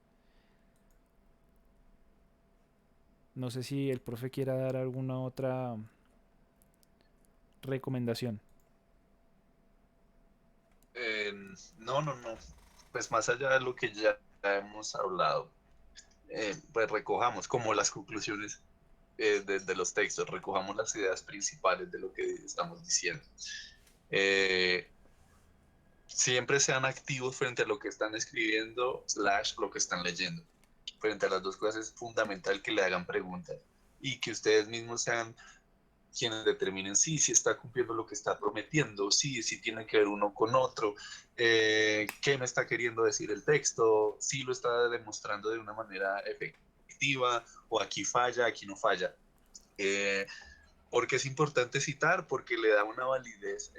No sé si el profe quiera dar alguna otra recomendación. No. Pues más allá de lo que ya hemos hablado, pues recojamos como las conclusiones de los textos, recojamos las ideas principales de lo que estamos diciendo. Siempre sean activos frente a lo que están escribiendo / lo que están leyendo. Frente a las dos cosas es fundamental que le hagan preguntas y que ustedes mismos sean quienes determinen si está cumpliendo lo que está prometiendo, si tiene que ver uno con otro, qué me está queriendo decir el texto, si lo está demostrando de una manera efectiva o aquí falla, aquí no falla. Porque es importante citar, porque le da una validez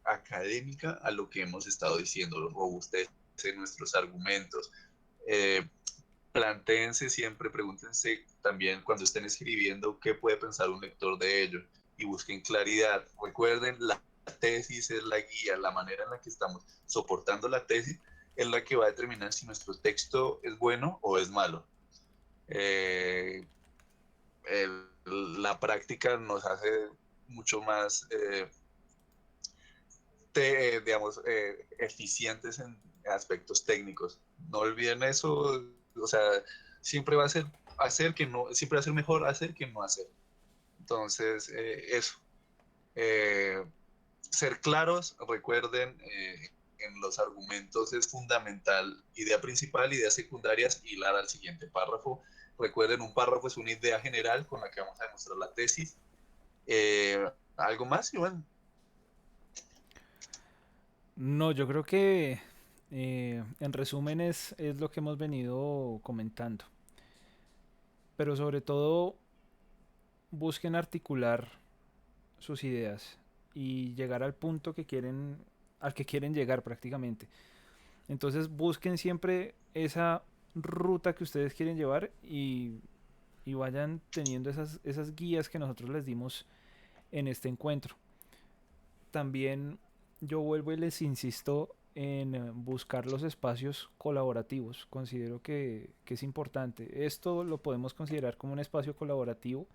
académica a lo que hemos estado diciendo, robustece nuestros argumentos. Plantéense siempre, pregúntense también cuando estén escribiendo qué puede pensar un lector de ello y busquen claridad. Recuerden, la tesis es la guía, la manera en la que estamos soportando la tesis es la que va a determinar si nuestro texto es bueno o es malo. La práctica nos hace mucho más, eficientes en aspectos técnicos. No olviden eso, o sea, siempre va a ser siempre va a ser mejor hacer que no hacer. Entonces, eso. Ser claros, recuerden, en los argumentos es fundamental. Idea principal, ideas secundarias, hilar al siguiente párrafo. Recuerden, un párrafo es una idea general con la que vamos a demostrar la tesis. ¿Algo más, Iván? No, yo creo que en resumen es lo que hemos venido comentando. Pero sobre todo busquen articular sus ideas y llegar al punto al que quieren llegar prácticamente. Entonces busquen siempre esa ruta que ustedes quieren llevar y vayan teniendo esas guías que nosotros les dimos en este encuentro. También yo vuelvo y les insisto en buscar los espacios colaborativos. Considero que es importante. Esto lo podemos considerar como un espacio colaborativo,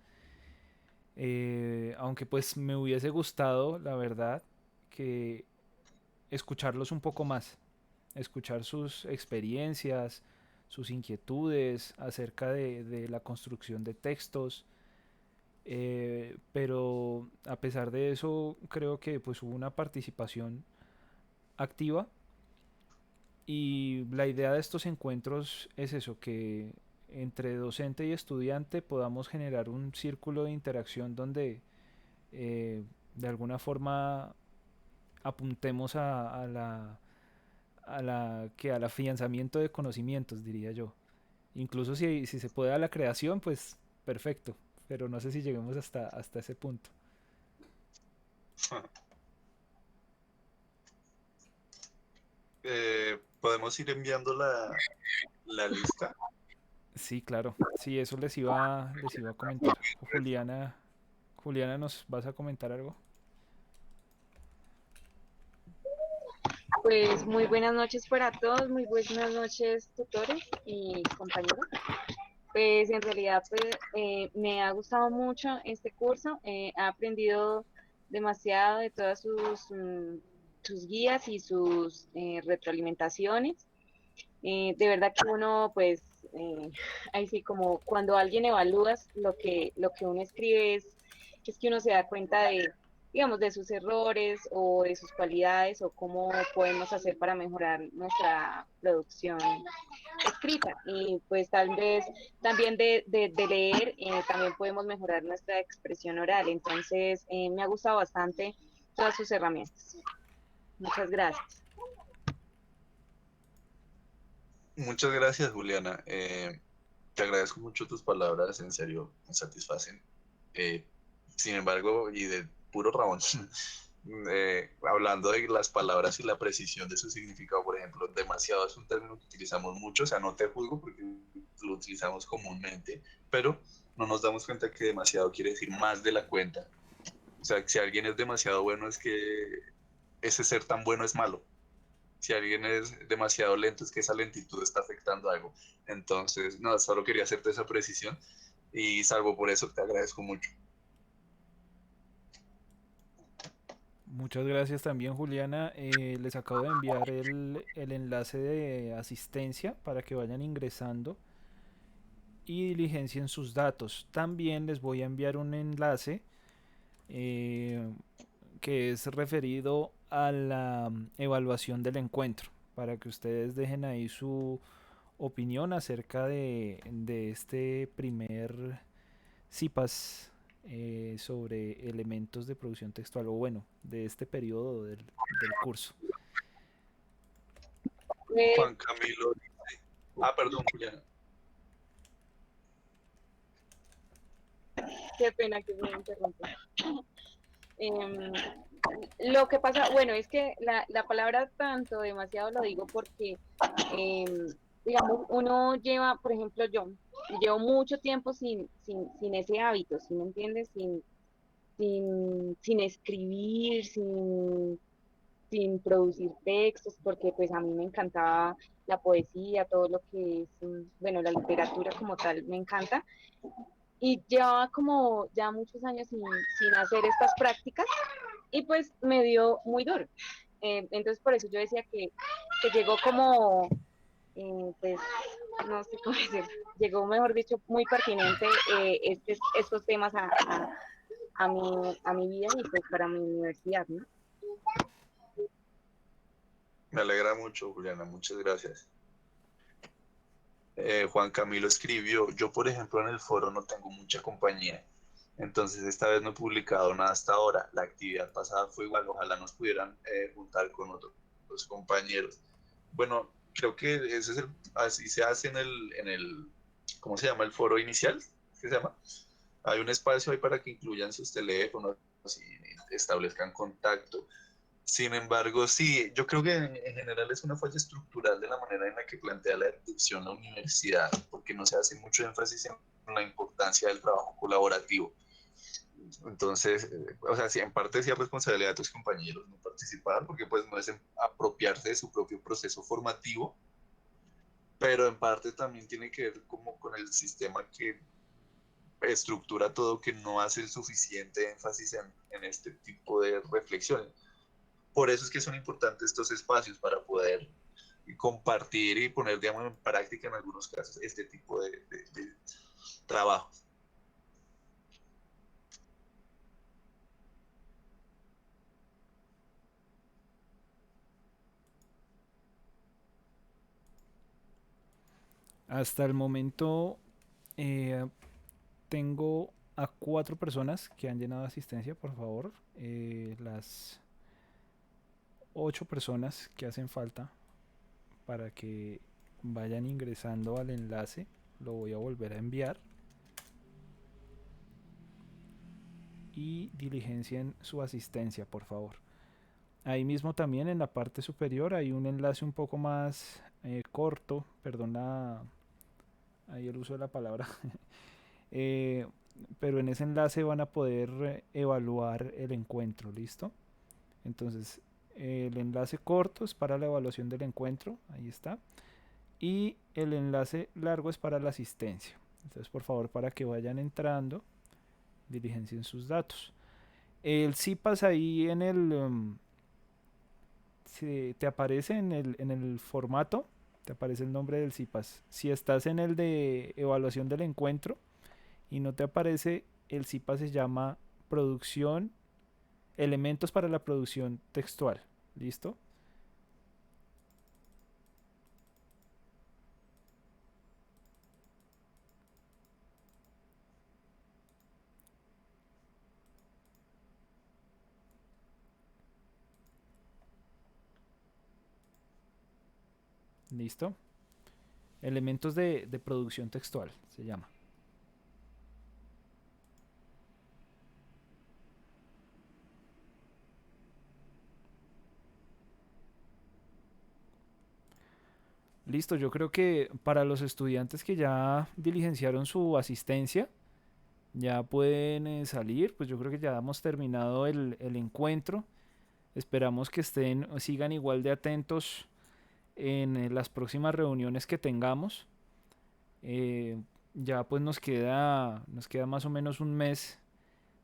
aunque pues me hubiese gustado, la verdad, que escucharlos un poco más, escuchar sus experiencias, sus inquietudes acerca de la construcción de textos, pero a pesar de eso creo que pues hubo una participación activa y la idea de estos encuentros es eso, que entre docente y estudiante podamos generar un círculo de interacción donde de alguna forma apuntemos al afianzamiento de conocimientos, diría yo. Incluso si se puede a la creación, pues perfecto, pero no sé si lleguemos hasta ese punto. Podemos ir enviando la lista. Sí, claro. Sí, eso les iba a comentar. Juliana, ¿nos vas a comentar algo? Pues muy buenas noches para todos, muy buenas noches tutores y compañeros. Pues en realidad pues, me ha gustado mucho este curso, he aprendido demasiado de todas sus guías y sus retroalimentaciones. De verdad que uno pues ahí sí como cuando alguien evalúas lo que uno escribe es que uno se da cuenta de, digamos, de sus errores o de sus cualidades o cómo podemos hacer para mejorar nuestra producción escrita. Y pues tal vez también de leer también podemos mejorar nuestra expresión oral. Entonces me ha gustado bastante todas sus herramientas. Muchas gracias. Muchas gracias, Juliana. Te agradezco mucho tus palabras, en serio, me satisfacen. Eh, Sin embargo, y de puro rabón, hablando de las palabras y la precisión de su significado, por ejemplo, demasiado es un término que utilizamos mucho, o sea, no te juzgo porque lo utilizamos comúnmente, pero no nos damos cuenta que demasiado quiere decir más de la cuenta. O sea, si alguien es demasiado bueno, es que ese ser tan bueno es malo. Si alguien es demasiado lento, es que esa lentitud está afectando algo. Entonces, no, solo quería hacerte esa precisión y salvo por eso te agradezco mucho. Muchas gracias también, Juliana. Les acabo de enviar el enlace de asistencia para que vayan ingresando y diligencien sus datos. También les voy a enviar un enlace eh, que es referido a la evaluación del encuentro, para que ustedes dejen ahí su opinión acerca de este primer CIPAS sobre elementos de producción textual, o bueno, de este periodo del curso. Juan Camilo. Ah, perdón, Juliana. Qué pena que me interrumpa. Em, lo que pasa, bueno, es que la palabra tanto demasiado lo digo porque, em, digamos, uno lleva, por ejemplo, yo llevo mucho tiempo sin ese hábito, ¿sí me entiendes? Sin escribir, sin producir textos, porque pues a mí me encantaba la poesía, todo lo que es, bueno, la literatura como tal, me encanta. Y llevaba como ya muchos años sin hacer estas prácticas y pues me dio muy duro. Entonces por eso yo decía que llegó como, pues, no sé cómo decir, llegó, mejor dicho, muy pertinente estos temas a mi vida y pues para mi universidad, ¿no? Me alegra mucho, Juliana, muchas gracias. Juan Camilo escribió, yo por ejemplo en el foro no tengo mucha compañía, entonces esta vez no he publicado nada hasta ahora. La actividad pasada fue igual, ojalá nos pudieran juntar con otros compañeros. Bueno, creo que ese es así se hace ¿cómo se llama? El foro inicial, ¿qué se llama? Hay un espacio ahí para que incluyan sus teléfonos y establezcan contacto. Sin embargo, sí, yo creo que en general es una falla estructural de la manera en la que plantea la reducción la universidad, porque no se hace mucho énfasis en la importancia del trabajo colaborativo. Entonces, o sea, sí, en parte sí es responsabilidad de tus compañeros no participar, porque pues no es apropiarse de su propio proceso formativo, pero en parte también tiene que ver como con el sistema que estructura todo, que no hace el suficiente énfasis en este tipo de reflexiones. Por eso es que son importantes estos espacios para poder compartir y poner, digamos, en práctica en algunos casos este tipo de trabajos. Hasta el momento eh, tengo a 4 personas que han llenado asistencia, por favor. Las 8 personas que hacen falta para que vayan ingresando al enlace, lo voy a volver a enviar y diligencien su asistencia, por favor. Ahí mismo también en la parte superior hay un enlace un poco más corto, perdona ahí el uso de la palabra, eh, pero en ese enlace van a poder evaluar el encuentro, ¿listo? Entonces, el enlace corto es para la evaluación del encuentro, ahí está, y el enlace largo es para la asistencia. Entonces, por favor, para que vayan entrando, diligencien sus datos. El CIPAS ahí en el... si te aparece en el formato, te aparece el nombre del CIPAS. Si estás en el de evaluación del encuentro y no te aparece, el CIPAS se llama producción, elementos para la producción textual. ¿Listo? ¿Listo? Elementos de producción textual se llama. Listo, yo creo que para los estudiantes que ya diligenciaron su asistencia, ya pueden salir, pues yo creo que ya hemos terminado el encuentro. Esperamos que sigan igual de atentos en las próximas reuniones que tengamos. Eh, ya pues nos queda más o menos un mes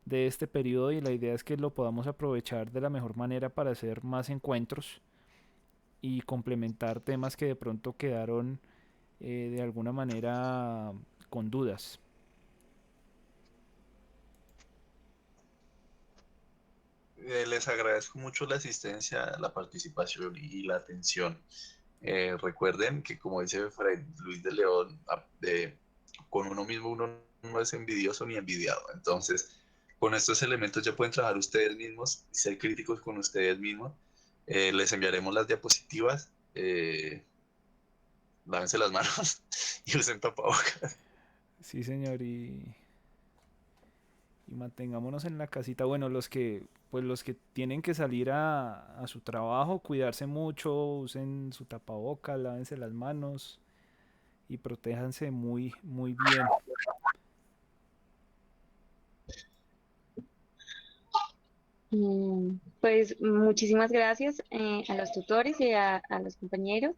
de este periodo y la idea es que lo podamos aprovechar de la mejor manera para hacer más encuentros y complementar temas que de pronto quedaron de alguna manera con dudas. Les agradezco mucho la asistencia, la participación y la atención. Recuerden que, como dice Fray Luis de León, con uno mismo uno no es envidioso ni envidiado. Entonces, con estos elementos ya pueden trabajar ustedes mismos y ser críticos con ustedes mismos. Les enviaremos las diapositivas. Lávense las manos y usen tapabocas. Sí, señor, y mantengámonos en la casita. Bueno, los que tienen que salir a su trabajo, cuidarse mucho, usen su tapabocas, lávense las manos y protéjanse muy, muy bien. Pues muchísimas gracias a los tutores y a los compañeros.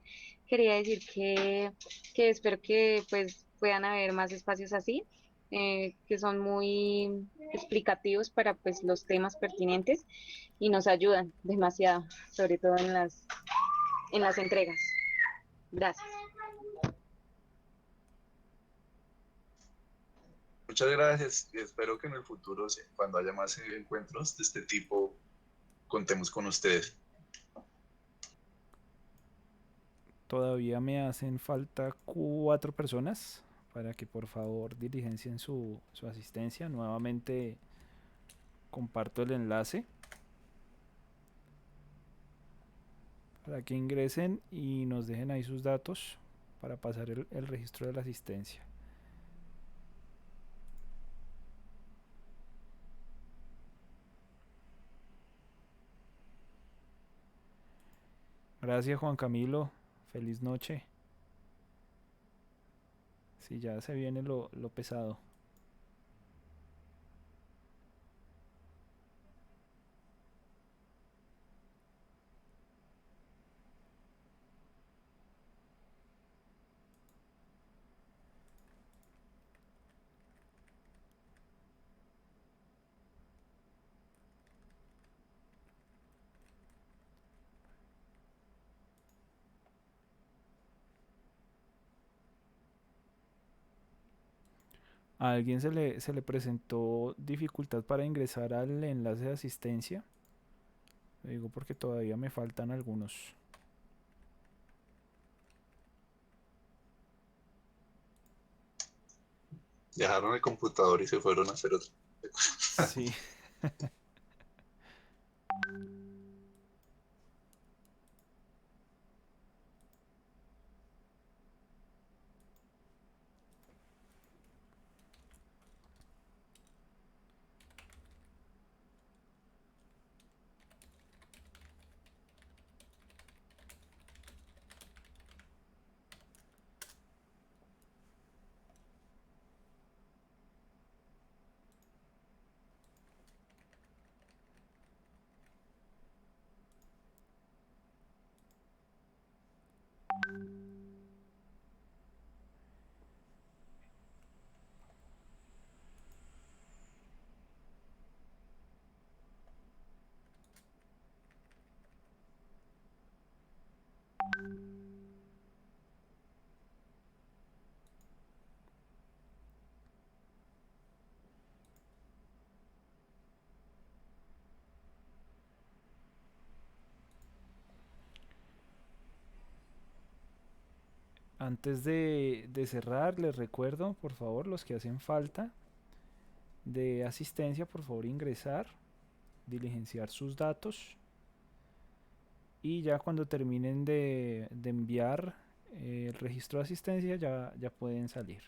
Quería decir que espero que pues puedan haber más espacios así, que son muy explicativos para pues los temas pertinentes y nos ayudan demasiado, sobre todo en las entregas. Gracias. Muchas gracias y espero que en el futuro, cuando haya más encuentros de este tipo, contemos con ustedes. Todavía me hacen falta 4 personas para que por favor diligencien su asistencia. Nuevamente comparto el enlace para que ingresen y nos dejen ahí sus datos para pasar el registro de la asistencia. Gracias, Juan Camilo. Feliz noche. Sí, ya se viene lo pesado. ¿A alguien se le presentó dificultad para ingresar al enlace de asistencia? Lo digo porque todavía me faltan algunos. Dejaron el computador y se fueron a hacer otra cosa. Sí. Antes de cerrar, les recuerdo, por favor, los que hacen falta de asistencia, por favor, ingresar, diligenciar sus datos y ya cuando terminen de enviar el registro de asistencia ya pueden salir.